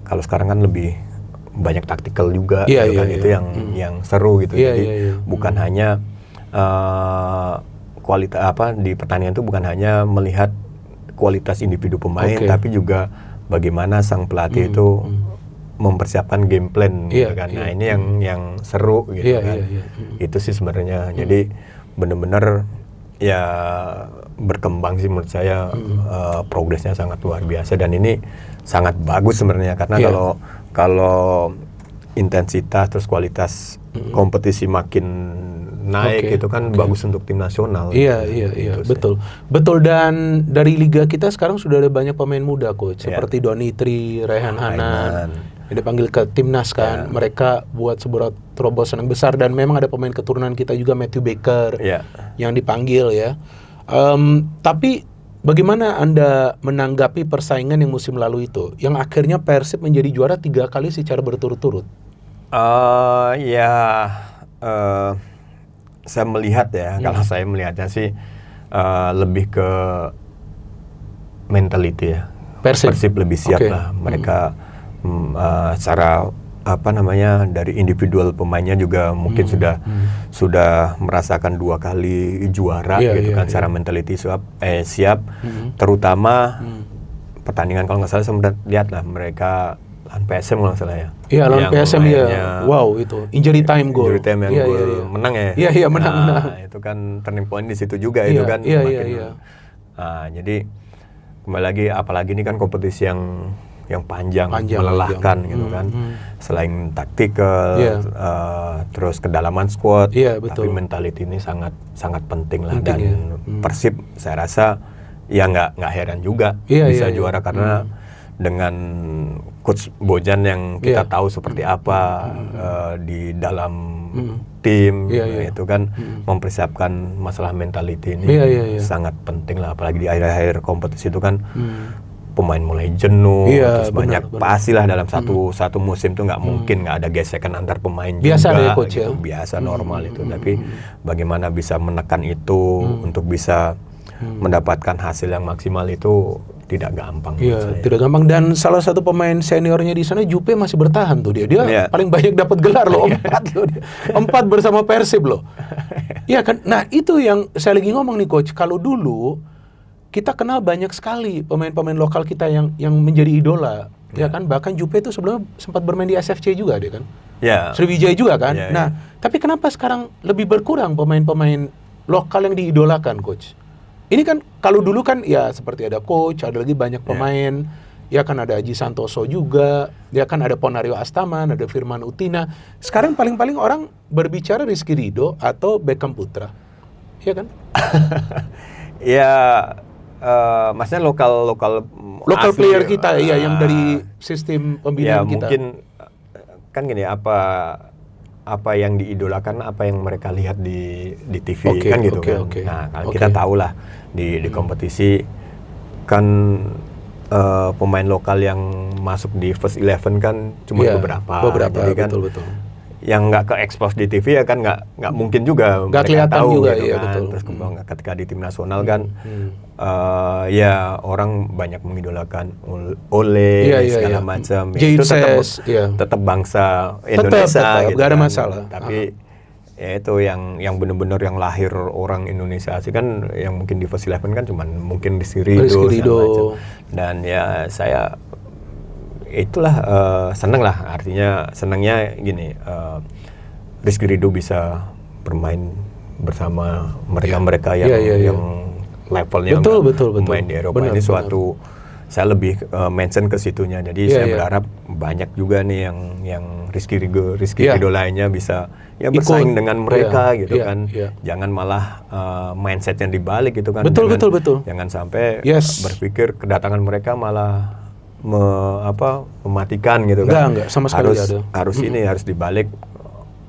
Kalau sekarang kan lebih banyak taktikal juga, gitu kan. Itu yang seru gitu. Jadi bukan hanya kualitas di pertandingan itu bukan hanya melihat kualitas individu pemain, tapi juga bagaimana sang pelatih itu mempersiapkan game plan gitu kan. Nah, ini yang seru gitu kan. Itu sih sebenarnya. Jadi benar-benar ya berkembang sih menurut saya, progresnya sangat luar biasa dan ini sangat bagus sebenarnya karena kalau intensitas terus kualitas kompetisi makin naik itu kan bagus untuk tim nasional. Iya, gitu betul. Dan dari liga kita sekarang sudah ada banyak pemain muda coach, seperti Donitri, Rehan Hanan. Yang dipanggil ke timnas kan, mereka buat sebuah terobosan yang besar dan memang ada pemain keturunan kita juga, Matthew Baker yang dipanggil ya. Tapi bagaimana Anda menanggapi persaingan yang musim lalu itu, yang akhirnya Persib menjadi juara 3 kali secara berturut-turut? Saya melihat ya, kalau saya melihatnya sih lebih ke mentality ya. Persib lebih siap lah, mereka secara dari individual pemainnya juga mungkin sudah merasakan 2 kali juara gitu kan, secara mentality siap. Terutama pertandingan kalau nggak salah saya lihat lah mereka lawan PSM kalau nggak salah ya. Iya, lawan PSM ya. Wow, itu injury time goal. Injury time yang goal menang ya. Iya, menang. Nah, itu kan turning point di situ juga itu kan. Nah, jadi kembali lagi, apalagi ini kan kompetisi yang panjang melelahkan gitu kan. Selain taktikal, terus kedalaman squad, tapi mentality ini sangat penting lah. Dan Persib saya rasa ya nggak heran juga bisa juara karena dengan coach Bojan yang kita tahu seperti apa di dalam tim itu kan mempersiapkan masalah mentality ini sangat penting lah, apalagi di akhir-akhir kompetisi itu kan pemain mulai jenuh, terus pastilah dalam satu musim tuh nggak mungkin nggak ada gesekan antar pemain biasa juga deh, coach, gitu, biasa normal itu. Tapi bagaimana bisa menekan itu untuk bisa mendapatkan hasil yang maksimal itu tidak gampang. Tidak gampang. Dan salah satu pemain seniornya di sana, Jupe, masih bertahan tuh dia paling banyak dapat gelar loh, 4 loh dia. 4 bersama Persib loh. Iya kan? Nah, itu yang saya lagi ngomong nih coach, kalau dulu kita kenal banyak sekali pemain-pemain lokal kita yang menjadi idola, ya kan? Bahkan Jupe itu sebelumnya sempat bermain di SFC juga dia kan. Sriwijaya juga kan. Nah, tapi kenapa sekarang lebih berkurang pemain-pemain lokal yang diidolakan, coach? Ini kan kalau dulu kan ya seperti ada coach, ada lagi banyak pemain, ya kan ada Aji Santoso juga, ya kan ada Ponario Astaman, ada Firman Utina. Sekarang paling-paling orang berbicara Rizky Ridho atau Beckham Putra, ya kan? Maksudnya lokal player kita ya yang dari sistem pembinaan kita. Mungkin kan gini, apa yang diidolakan, apa yang mereka lihat di TV kan gitu kan. Nah, kita tahu lah di kompetisi kan pemain lokal yang masuk di first 11 kan cuma beberapa. Jadi kan betul. Yang nggak ke-expose di TV ya kan nggak mungkin juga nggak mereka tahu juga, gitu kan. Betul. Terus ketika di tim nasional kan ya orang banyak mengidolakan Ole segala macam. Itu tetap bangsa Indonesia gitu, nggak ada kan. masalah. Tapi ya itu yang benar-benar yang lahir orang Indonesia sih kan, yang mungkin di first 11 kan cuman mungkin Rizky Ridho. Dan ya saya itulah seneng lah, artinya senangnya gini, Rizky Ridho bisa bermain bersama mereka-mereka yang levelnya main di Eropa. Ini suatu saya lebih mention ke situnya. Jadi saya berharap banyak juga nih yang Rizky Ridho lainnya bisa bersaing dengan mereka gitu kan. Jangan malah mindsetnya dibalik gitu kan. Betul. Jangan sampai berpikir kedatangan mereka malah mematikan gitu kan. Enggak, sama sekali harus dibalik.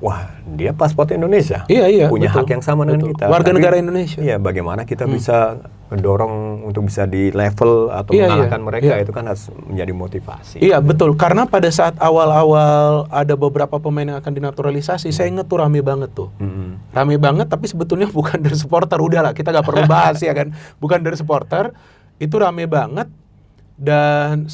Wah, dia paspor Indonesia, punya hak yang sama dengan kita. Warga negara Indonesia. Iya, bagaimana kita bisa mendorong untuk bisa di level atau mengalahkan mereka, itu kan harus menjadi motivasi. Iya, betul. Karena pada saat awal-awal ada beberapa pemain yang akan dinaturalisasi, saya ingat tuh rame banget tuh. Rame banget, tapi sebetulnya bukan dari supporter. Udahlah, kita nggak perlu bahas ya kan. Bukan dari supporter, itu rame banget. Dan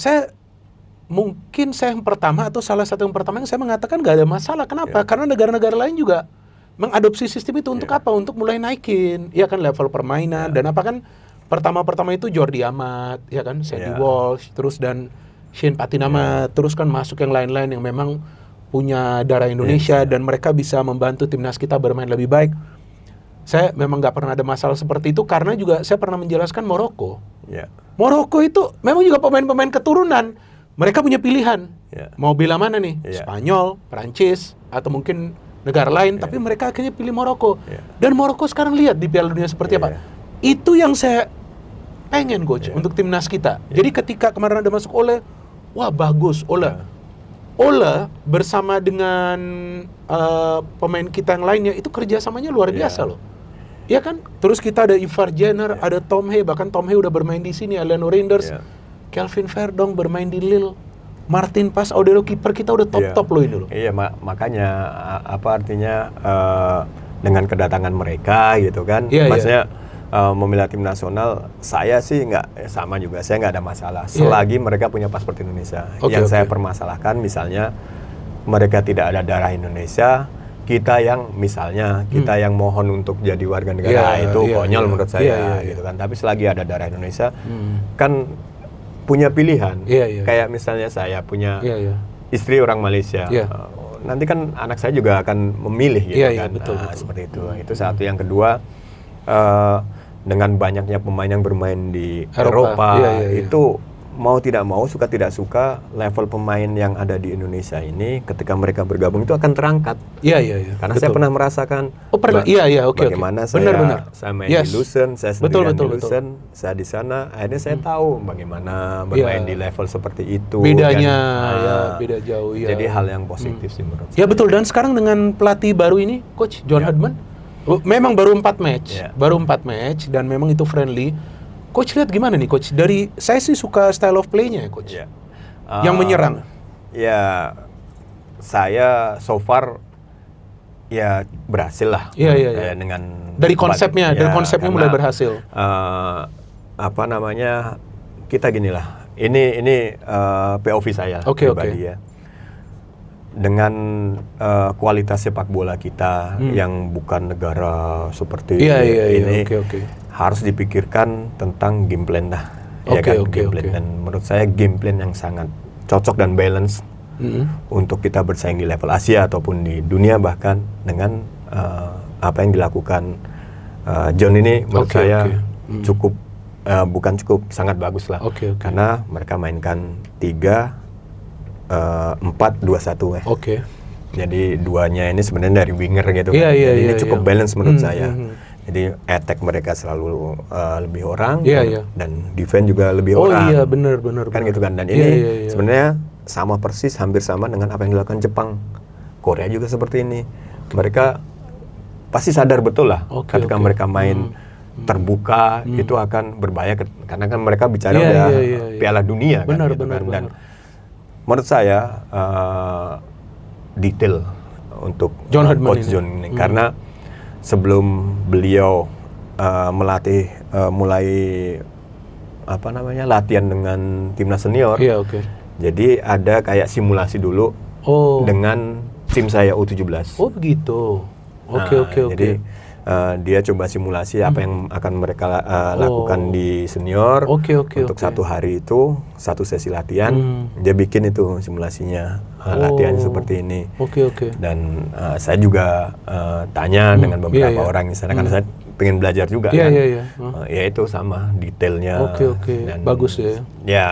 mungkin saya yang pertama atau salah satu yang pertama yang saya mengatakan gak ada masalah. Kenapa? Karena negara-negara lain juga mengadopsi sistem itu untuk apa? Untuk mulai naikin, ya kan, level permainan dan apa kan? Pertama itu Jordi Amat, ya kan, Sandy Walsh, terus dan Shane Patinama, terus kan masuk yang lain-lain yang memang punya darah Indonesia dan mereka bisa membantu timnas kita bermain lebih baik. Saya memang nggak pernah ada masalah seperti itu karena juga saya pernah menjelaskan Maroko. Maroko itu memang juga pemain-pemain keturunan. Mereka punya pilihan, mau bila mana nih, Spanyol, Prancis, atau mungkin negara lain, tapi mereka akhirnya pilih Maroko. Dan Maroko sekarang lihat di Piala Dunia seperti apa. Itu yang saya pengen, Coach, untuk timnas kita. Jadi ketika kemarin ada masuk Ole, wah bagus, Ole bersama dengan pemain kita yang lainnya, itu kerjasamanya luar biasa loh. Iya kan? Terus kita ada Ivar Jenner, ada Tom Hay, bahkan Tom Hay udah bermain di sini, Aliano Reinders. Kelvin Verdong bermain di Lille, Martin Pas, Odero kiper kita udah top loh ini loh. Iya, makanya apa artinya dengan kedatangan mereka gitu kan, maksudnya membela tim nasional, saya sih nggak sama juga, saya nggak ada masalah selagi mereka punya paspor Indonesia. Yang saya permasalahkan misalnya mereka tidak ada darah Indonesia, kita yang misalnya kita yang mohon untuk jadi warga negara itu konyol menurut saya gitu kan. Tapi selagi ada darah Indonesia kan punya pilihan, kayak misalnya saya punya istri orang Malaysia, nanti kan anak saya juga akan memilih gitu kan, betul. Seperti itu. Itu satu. Yang kedua, dengan banyaknya pemain yang bermain di Eropa, itu mau tidak mau, suka tidak suka, level pemain yang ada di Indonesia ini ketika mereka bergabung itu akan terangkat. Karena saya pernah merasakan bagaimana saya main di Lucerne, saya sendirian di Lucerne, saya di sana, akhirnya saya tahu bagaimana bermain di level seperti itu. Bedanya, beda jauh. Jadi hal yang positif sih menurut saya. Ya betul, dan sekarang dengan pelatih baru ini, Coach John Herdman, memang baru 4 match, dan memang itu friendly. Coach lihat gimana nih, Coach? Dari saya sih suka style of play-nya ya, Coach. Yang menyerang. Ya, saya so far berhasil lah. Dengan dari konsepnya, karena, mulai berhasil. Apa namanya? Kita ginilah. Ini POV saya pribadi ya. Dengan kualitas sepak bola kita yang bukan negara seperti ini. Harus dipikirkan tentang game plan lah, game plan. Dan menurut saya game plan yang sangat cocok dan balance untuk kita bersaing di level Asia ataupun di dunia bahkan dengan apa yang dilakukan John ini menurut saya cukup, bukan cukup, sangat bagus lah. Karena mereka mainkan 3-4-2-1 Jadi duanya ini sebenarnya dari winger gitu kan. Jadi ini cukup balance menurut saya. Jadi attack mereka selalu lebih orang dan defense juga lebih orang. Benar. Kan gitu kan. Dan ini sebenarnya sama persis, hampir sama dengan apa yang dilakukan Jepang. Korea juga seperti ini. Mereka pasti sadar betul lah ketika mereka main terbuka itu akan berbahaya karena kan mereka bicara Piala Dunia kan gitu kan. Dan menurut saya detail untuk Coach John ini karena sebelum beliau melatih mulai latihan dengan timnas senior. Jadi ada kayak simulasi dulu dengan tim saya U17. Oh begitu. Jadi dia coba simulasi apa yang akan mereka lakukan di senior. Untuk 1 hari itu 1 sesi latihan, dia bikin itu simulasinya, latihannya seperti ini. Dan saya juga tanya dengan beberapa orang di sana, karena saya pengen belajar juga kan. Ya itu sama detailnya. Dan bagus ya. Ya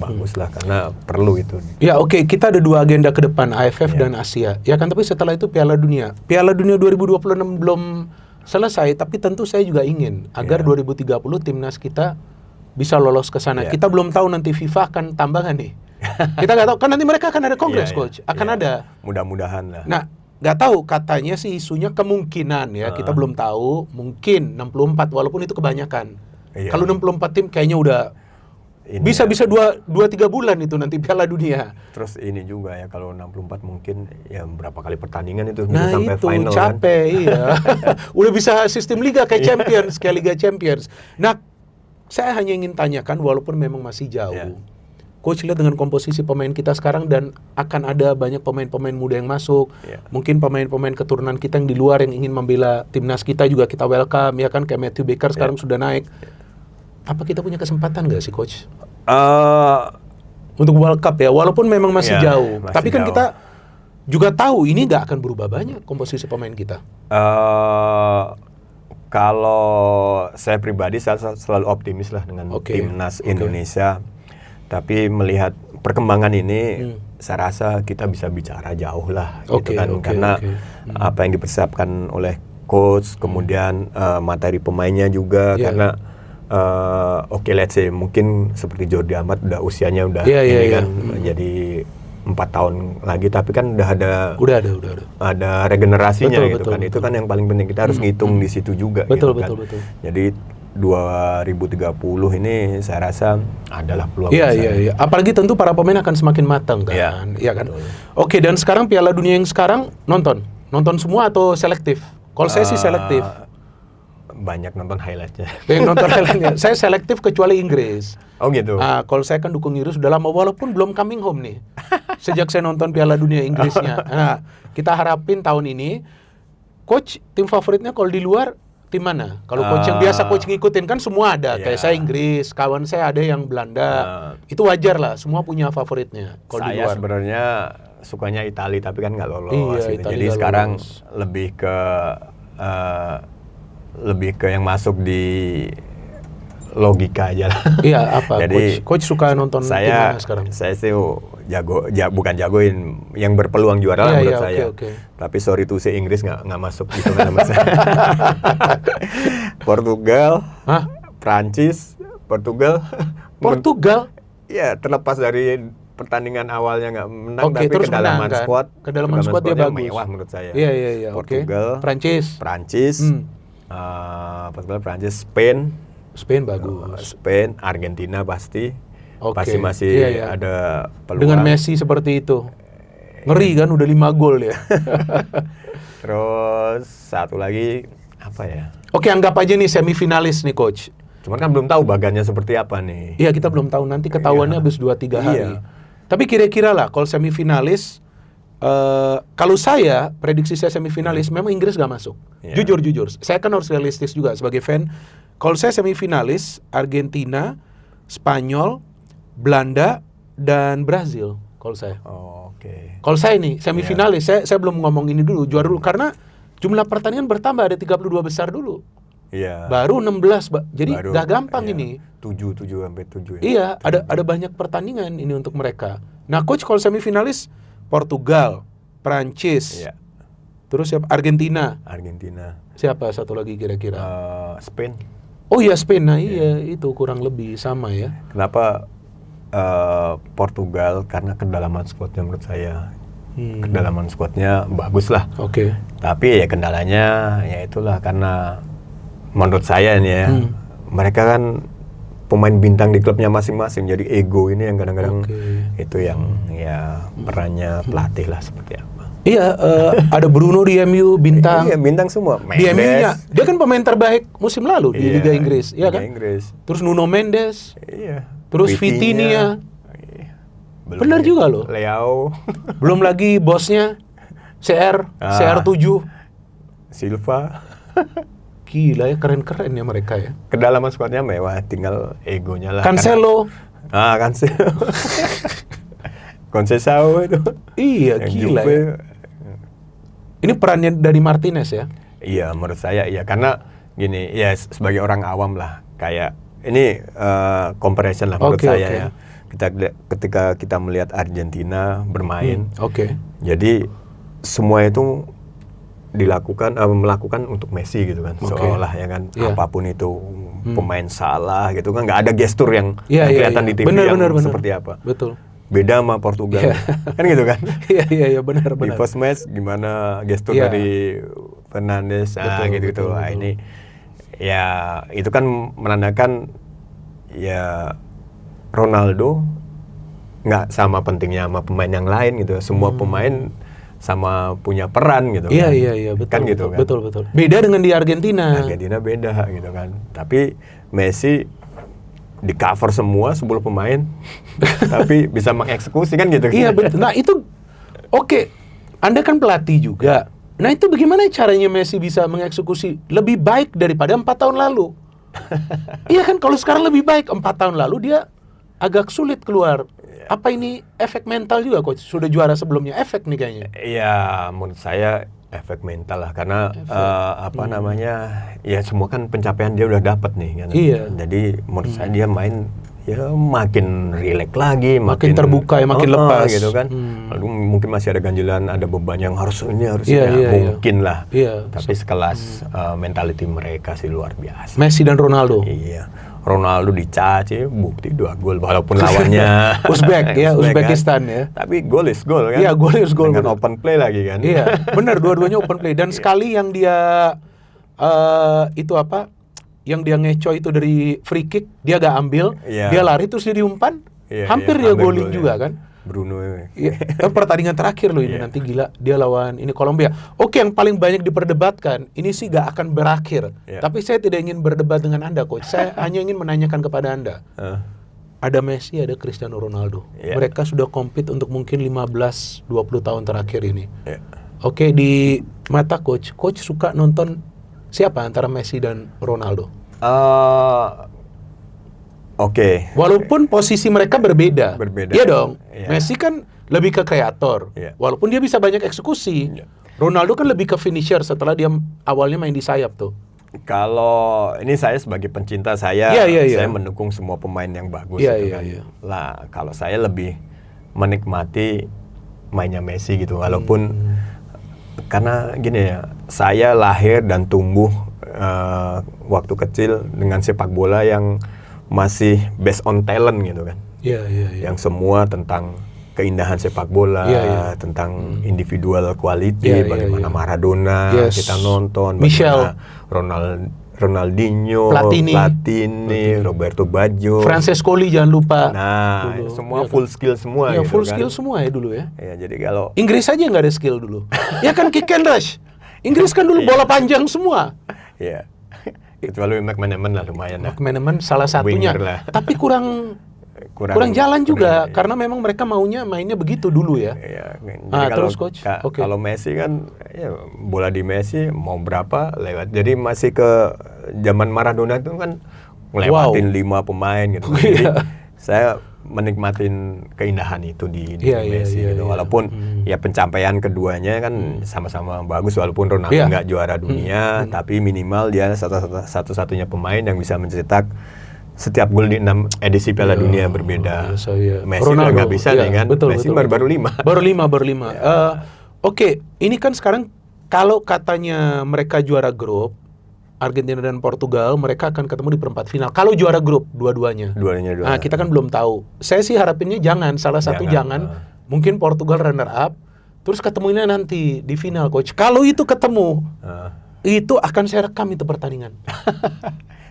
bagus lah, karena perlu itu. Ya kita ada 2 agenda ke depan, AFF dan Asia. Ya kan, tapi setelah itu Piala Dunia. Piala Dunia 2026 belum selesai, tapi tentu saya juga ingin agar 2030 timnas kita bisa lolos ke sana. Kita belum tahu nanti FIFA akan tambah nggak nih. Kita nggak tahu, kan nanti mereka akan ada kongres, Coach. Akan ada. Mudah-mudahan lah. Nah, nggak tahu, katanya sih isunya kemungkinan ya, kita belum tahu, mungkin 64, walaupun itu kebanyakan. Kalau 64 tim kayaknya udah bisa 2-3 bulan itu nanti Piala Dunia. Terus ini juga ya, kalau 64 mungkin ya berapa kali pertandingan itu nah sampai itu, final capek kan? Iya. Udah bisa sistem liga kayak Champions, kayak Liga Champions. Nah, saya hanya ingin tanyakan, walaupun memang masih jauh, Coach lihat dengan komposisi pemain kita sekarang dan akan ada banyak pemain-pemain muda yang masuk. Mungkin pemain-pemain keturunan kita yang di luar yang ingin membela timnas kita juga kita welcome, ya kan, kayak Matthew Baker sekarang sudah naik. Apa kita punya kesempatan nggak sih, Coach? Untuk World Cup ya, walaupun memang masih jauh. Tapi kan kita juga tahu ini nggak akan berubah banyak komposisi pemain kita. Kalau saya pribadi, saya selalu optimis lah dengan timnas Indonesia. Tapi melihat perkembangan ini, saya rasa kita bisa bicara jauh lah, gitu kan. Karena apa yang dipersiapkan oleh coach, kemudian materi pemainnya juga, karena let's say mungkin seperti Jordi Amat udah usianya udah jadi 4 tahun lagi, tapi kan udah ada regenerasinya gitu kan. Itu kan yang paling penting, kita harus ngitung di situ juga. Betul. Jadi 2030 ini saya rasa adalah peluang. Iya. Apalagi tentu para pemain akan semakin matang kan. Iya kan. Oke, dan sekarang Piala Dunia yang sekarang nonton semua atau selektif? Kalau saya sih selektif. Banyak nonton highlightnya. Saya selektif kecuali Inggris. Oh gitu. Kalau saya kan dukung Inggris udah lama, walaupun belum coming home nih. Sejak saya nonton Piala Dunia Inggrisnya. Nah, kita harapin tahun ini, Coach, tim favoritnya kalau di luar tim mana? Kalau coach yang biasa coach ngikutin kan semua ada. Kayak saya Inggris, kawan saya ada yang Belanda. Itu wajar lah, semua punya favoritnya. Kalau di luar. Saya sebenarnya sukanya Italia, tapi kan nggak lolos. Gitu. Jadi sekarang lebih ke yang masuk di logika aja lah. Iya, apa? Jadi coach suka nonton tim mana sekarang? Saya sih bukan jagoin yang berpeluang juara lah menurut saya. Tapi sorry tuh, si Inggris nggak masuk gitu sama saya. Portugal, Prancis, Portugal. Iya, terlepas dari pertandingan awalnya nggak menang, tapi terus kedalaman squad dia bagus. Mewah menurut saya. Iya. Portugal, Prancis. Portugal, Prancis, Spain bagus. Spain, Argentina pasti masih ada peluang. Dengan Messi seperti itu, ngeri kan, udah 5 gol ya. Terus satu lagi apa ya? Anggap aja nih semifinalis nih, Coach. Cuman kan belum tahu bagannya seperti apa nih. Iya, kita belum tahu, nanti ketahuannya habis 2-3 hari. Tapi kira-kira lah kalau semifinalis, kalau saya prediksi saya semifinalis, memang Inggris gak masuk. Jujur, saya kan harus realistis juga sebagai fan. Kalau saya semifinalis, Argentina, Spanyol, Belanda, dan Brazil. Kalau saya. Kalau saya nih semifinalis, saya belum ngomong ini dulu, juara dulu, karena jumlah pertandingan bertambah, ada 32 besar dulu. Baru 16, jadi gak gampang ini. 7 sampai 7 ya. Iya, ada banyak pertandingan ini untuk mereka. Nah, Coach, kalau semifinalis Portugal, Prancis, terus siapa? Argentina. Siapa satu lagi kira-kira? Spain. Oh iya, Spain. Nah itu kurang lebih sama ya. Kenapa Portugal? Karena kedalaman skuadnya menurut saya. Kedalaman skuadnya bagus lah. Tapi ya kendalanya ya itulah, karena menurut saya nih ya, mereka kan pemain bintang di klubnya masing-masing, jadi ego ini yang kadang-kadang itu yang perannya pelatih lah seperti apa. Iya, ada Bruno di MU bintang. Iya, bintang semua. Di MU-nya, dia kan pemain terbaik musim lalu di Liga Inggris, ya kan? Terus Nuno Mendes. Terus Vitinha. Benar juga loh. Leao. Belum lagi bosnya CR7. Silva. Gila ya, keren-keren ya mereka ya. Kedalaman skuadnya mewah, tinggal egonya lah. Cancelo. Cancelo. Conceição itu. Iya, gila Juve, ya. Ini perannya dari Martinez ya? Iya, menurut saya iya. Karena gini, ya sebagai orang awam lah. Kayak, ini comparison lah menurut saya ya. Ketika kita melihat Argentina bermain. Jadi, semua itu melakukan untuk Messi gitu kan, seolah ya kan, apapun itu pemain salah gitu kan, nggak ada gestur yang kelihatan di TV bener. Seperti apa. Betul. Beda sama Portugal, kan gitu kan? Iya benar. Di first match gimana gestur dari Fernandes, gitu. Ini ya itu kan menandakan ya Ronaldo nggak sama pentingnya sama pemain yang lain gitu. Semua pemain sama punya peran gitu kan. Iya, betul. Kan gitu kan. Betul. Beda dengan di Argentina. Argentina beda gitu kan. Tapi Messi di cover semua 10 pemain. Tapi bisa mengeksekusi kan gitu. Iya, betul. Nah, itu oke. Anda kan pelatih juga. Nah, itu bagaimana caranya Messi bisa mengeksekusi lebih baik daripada 4 tahun lalu? Iya kan, kalau sekarang lebih baik. 4 tahun lalu dia agak sulit keluar. Apa ini efek mental juga, Coach? Sudah juara sebelumnya, efek nih kayaknya. Iya, menurut saya efek mental lah. Karena ya semua kan pencapaian dia udah dapat nih kan. Iya. Jadi menurut saya dia main ya makin rileks lagi, makin terbuka ya, makin lepas gitu kan. Lalu mungkin masih ada ganjilan, ada beban yang harus mungkin lah. Tapi sekelas mentality mereka sih luar biasa. Messi dan Ronaldo. Iya. Ronaldo dicaci, bukti 2 gol walaupun lawannya Uzbekistan ya. Tapi gol is gol kan. Iya, gol is gol. Dengan open play lagi kan. Iya, benar, dua-duanya open play. Dan sekali yang dia yang dia ngecoy itu dari free kick, dia gak ambil, dia lari terus dia diumpan, hampir dia golin juga kan. Bruno. Pertandingan terakhir loh ini, nanti gila dia lawan ini Kolombia. Oke, yang paling banyak diperdebatkan, ini sih gak akan berakhir. Tapi saya tidak ingin berdebat dengan Anda, Coach. Saya hanya ingin menanyakan kepada Anda. Ada Messi, ada Cristiano Ronaldo. Mereka sudah compete untuk mungkin 15-20 tahun terakhir ini. Oke, di mata Coach suka nonton siapa antara Messi dan Ronaldo? Walaupun posisi mereka berbeda. Iya dong. Messi kan lebih ke kreator. Walaupun dia bisa banyak eksekusi. Ronaldo kan lebih ke finisher setelah dia awalnya main di sayap tuh. Kalau ini saya sebagai pencinta saya mendukung semua pemain yang bagus. Lah, kalau saya lebih menikmati mainnya Messi gitu. Walaupun karena gini ya, saya lahir dan tumbuh waktu kecil dengan sepak bola yang masih based on talent gitu kan. Yang semua tentang keindahan sepak bola, tentang individual quality, bagaimana Maradona kita nonton, bagaimana Ronaldinho, Platini, Roberto Baggio, Francescoli jangan lupa. Nah, dulu. Semua full skill semua gitu full skill semua ya dulu ya. Jadi kalau Inggris aja nggak ada skill dulu. Ya kan kick and rush. Inggris kan dulu bola panjang semua. Iya. Kecuali McManaman lah lumayan lah. McManaman salah satunya. Tapi kurang jalan juga karena memang mereka maunya mainnya begitu dulu ya. Terus Coach. Kalau Messi kan bola di Messi mau berapa lewat. Jadi masih ke zaman Maradona itu kan ngelewatin 5 pemain gitu. Jadi saya menikmatin keindahan itu di Messi gitu. Walaupun pencapaian keduanya kan sama-sama bagus, walaupun Ronaldo nggak juara dunia, tapi minimal dia satu-satunya pemain yang bisa mencetak setiap gol di 6 edisi Piala Dunia berbeda. Messi udah nggak bisa nih kan. Messi baru 5. Baru 5. Oke, ini kan sekarang kalau katanya mereka juara grup, Argentina dan Portugal, mereka akan ketemu di perempat final. Kalau juara grup, dua-duanya. Nah, kita kan belum tahu. Saya sih harapinnya salah satu jangan. Mungkin Portugal runner up, terus ketemunya nanti di final, Coach. Kalau itu ketemu, itu akan saya rekam itu pertandingan.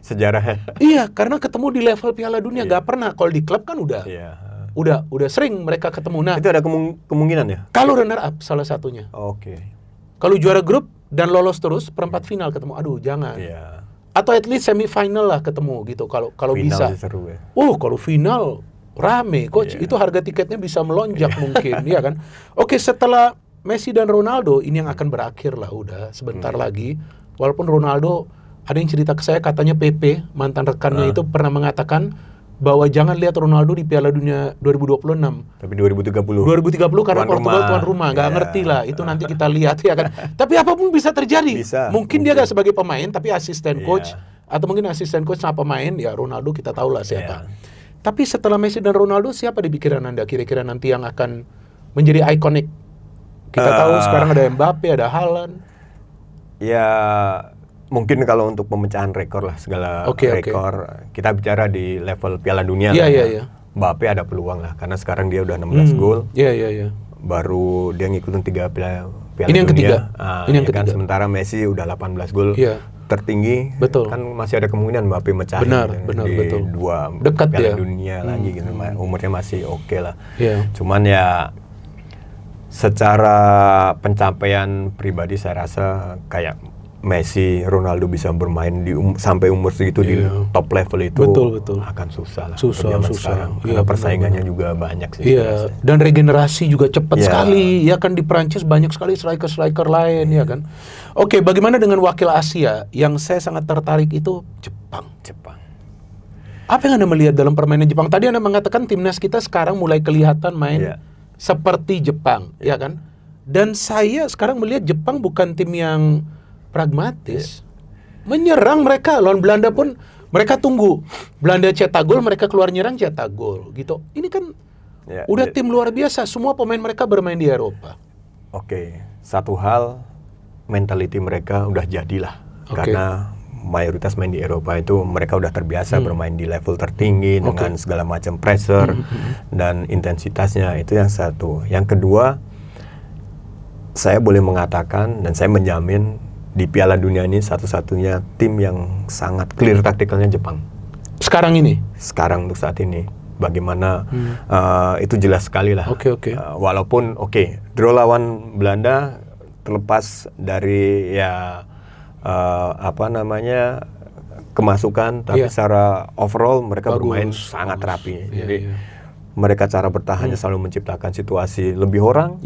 Sejarah. Iya, karena ketemu di level Piala Dunia, gak pernah. Kalau di klub kan udah sering mereka ketemu. Nah, itu ada kemungkinan ya? Kalau runner up salah satunya. Kalau juara grup dan lolos terus perempat final ketemu, aduh jangan. Atau at least semifinal lah ketemu gitu kalau bisa. Seru ya. Kalau final rame, Coach. Itu harga tiketnya bisa melonjak mungkin, ya kan? Oke, setelah Messi dan Ronaldo ini yang akan berakhir lah, udah sebentar lagi. Walaupun Ronaldo, ada yang cerita ke saya katanya Pepe, mantan rekannya itu pernah mengatakan bahwa jangan lihat Ronaldo di Piala Dunia 2026. Tapi 2030. 2030 karena Portugal tuan rumah, nggak ngerti lah. Itu nanti kita lihat ya kan. Tapi apapun bisa terjadi. Mungkin dia nggak sebagai pemain, tapi asisten coach atau mungkin asisten coach sama pemain, ya Ronaldo kita tahu lah siapa. Tapi setelah Messi dan Ronaldo, siapa di pikiran Anda kira-kira nanti yang akan menjadi ikonik? Kita tahu sekarang ada Mbappe, ada Haaland. Ya mungkin kalau untuk pemecahan rekor lah, segala rekor. Kita bicara di level Piala Dunia lah. Mbappe ada peluang lah, karena sekarang dia udah 16 gol. Baru dia ngikutin 3 Piala ini yang Dunia. Ini yang ketiga. Kan, sementara Messi udah 18 gol. Tertinggi. Betul. Kan masih ada kemungkinan Mbappe mecahin di betul. 2 Dekat Piala Dunia lagi gitu. Umurnya masih oke lah. Cuman ya secara pencapaian pribadi saya rasa kayak Messi, Ronaldo bisa bermain sampai umur segitu di top level itu betul. akan susah lah. Susah. Karena persaingannya juga banyak sih. Dan regenerasi juga cepat sekali. Ya kan, di Prancis banyak sekali striker lain ya kan. Oke, bagaimana dengan wakil Asia? Yang saya sangat tertarik itu Jepang. Apa yang Anda melihat dalam permainan Jepang? Tadi Anda mengatakan timnas kita sekarang mulai kelihatan main seperti Jepang, ya kan? Dan saya sekarang melihat Jepang bukan tim yang pragmatis. Menyerang mereka lawan Belanda pun mereka tunggu Belanda cetak gol, mereka keluar nyerang cetak gol gitu. Ini kan udah tim luar biasa. Semua pemain mereka bermain di Eropa. Satu hal, mentality mereka udah jadilah. Karena mayoritas main di Eropa itu mereka udah terbiasa bermain di level tertinggi dengan segala macam pressure dan intensitasnya. Itu yang satu. Yang kedua, saya boleh mengatakan dan saya menjamin di Piala Dunia ini satu-satunya tim yang sangat clear taktikalnya Jepang. Sekarang ini? Sekarang untuk saat ini. Bagaimana itu jelas sekali lah. Walaupun draw lawan Belanda terlepas dari kemasukan, tapi secara overall mereka bermain sangat rapi. Jadi mereka cara bertahannya selalu menciptakan situasi lebih orang.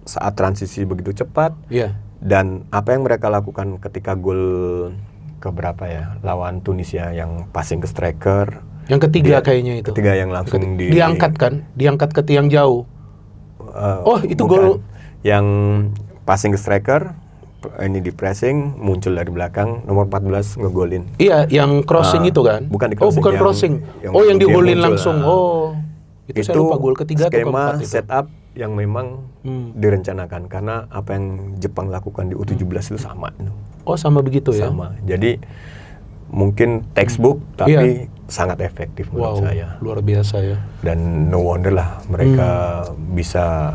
Saat transisi begitu cepat. Dan apa yang mereka lakukan ketika gol keberapa ya lawan Tunisia yang passing ke striker, yang ketiga kayaknya itu. Ketiga yang langsung diangkat kan, diangkat ke tiang jauh. Itu gol yang passing ke striker, ini di pressing, muncul dari belakang, nomor 14 ngegolin. Iya, yang crossing itu kan? Bukan di crossing. Bukan crossing. Yang digolin langsung. Itu saya lupa gol ketiga atau keempat itu. Setup yang memang direncanakan, karena apa yang Jepang lakukan di U17 itu sama. Sama begitu ya? Sama. Jadi mungkin textbook tapi sangat efektif menurut saya. Luar biasa ya. Dan no wonder lah mereka bisa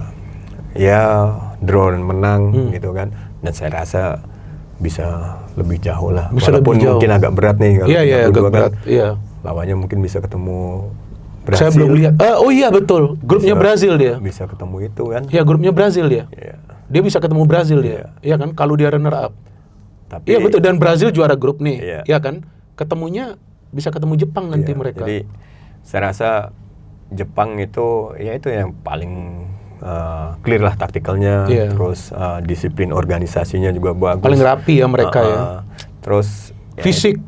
draw dan menang gitu kan. Dan saya rasa bisa lebih jauh lah. Walaupun mungkin agak berat nih kalau agak berat. Lawannya mungkin bisa ketemu Brazil. Saya belum lihat. Betul. Grupnya Brazil dia. Bisa ketemu itu kan? Iya, grupnya Brazil dia. Dia bisa ketemu Brazil dia. Iya kan? Kalau dia runner up. Iya betul. Dan Brazil juara grup nih. Iya kan? Ketemunya bisa ketemu Jepang nanti mereka. Jadi saya rasa Jepang itu itu yang paling clear lah taktikalnya. Terus disiplin organisasinya juga bagus. Paling rapi ya mereka ya. Terus fisik,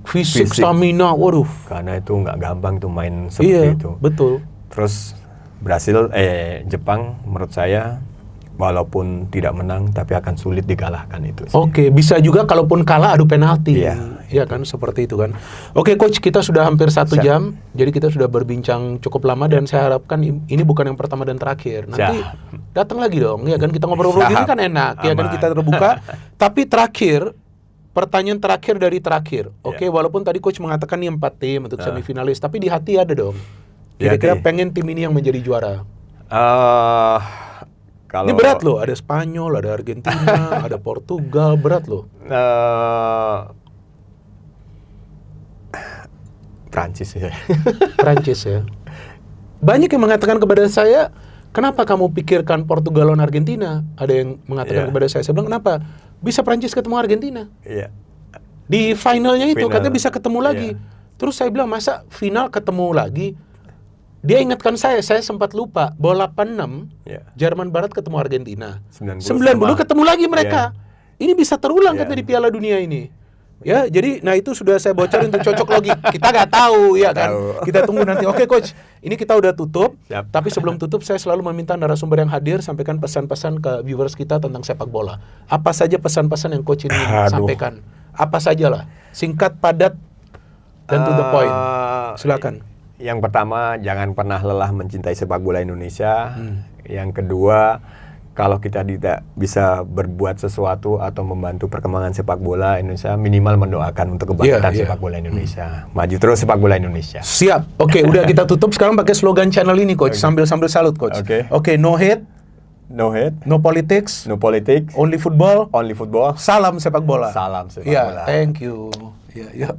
stamina, waduh. Karena itu nggak gampang tuh main seperti itu. Betul. Terus Jepang menurut saya walaupun tidak menang tapi akan sulit dikalahkan itu. Bisa juga kalaupun kalah adu penalti. Iya kan, seperti itu kan. Coach, kita sudah hampir 1 jam. Jadi kita sudah berbincang cukup lama dan saya harapkan ini bukan yang pertama dan terakhir. Nanti datang lagi dong, ya kan, kita ngobrol-ngobrol gini kan enak. Ya kan, kita terbuka. Tapi pertanyaan terakhir dari terakhir. Walaupun tadi coach mengatakan nih 4 tim untuk semifinalis, tapi di hati ada dong. Kira-kira pengen tim ini yang menjadi juara. Ini berat loh, ada Spanyol, ada Argentina, ada Portugal, berat loh. Prancis ya. Prancis ya. Banyak yang mengatakan kepada saya, kenapa kamu pikirkan Portugal lawan Argentina? Ada yang mengatakan kepada saya bilang, kenapa? Bisa Prancis ketemu Argentina. Di finalnya itu katanya bisa ketemu lagi. Terus saya bilang, masa final ketemu lagi? Dia ingatkan saya sempat lupa bola 86 Ya. Jerman Barat ketemu Argentina. 90 90 ketemu lagi mereka. Ini bisa terulang katanya di Piala Dunia ini. Ya, jadi nah itu sudah saya bocorin untuk cocok logi. Kita nggak tahu ya kan. Kita tunggu nanti. Oke coach, ini kita udah tutup. Siap. Tapi sebelum tutup saya selalu meminta narasumber yang hadir sampaikan pesan-pesan ke viewers kita tentang sepak bola. Apa saja pesan-pesan yang coach ini sampaikan? Apa sajalah. Singkat, padat, dan to the point. Silakan. Yang pertama, jangan pernah lelah mencintai sepak bola Indonesia. Yang kedua, kalau kita tidak bisa berbuat sesuatu atau membantu perkembangan sepak bola Indonesia, minimal mendoakan untuk kebangkitan sepak bola Indonesia. Maju terus sepak bola Indonesia. Siap. Oke, udah kita tutup sekarang pakai slogan channel ini, coach. Sambil salut, coach. Oke, no hate, no hate, no politics, only football, only football. salam sepak bola. Salam sepak bola. Thank you. Ya.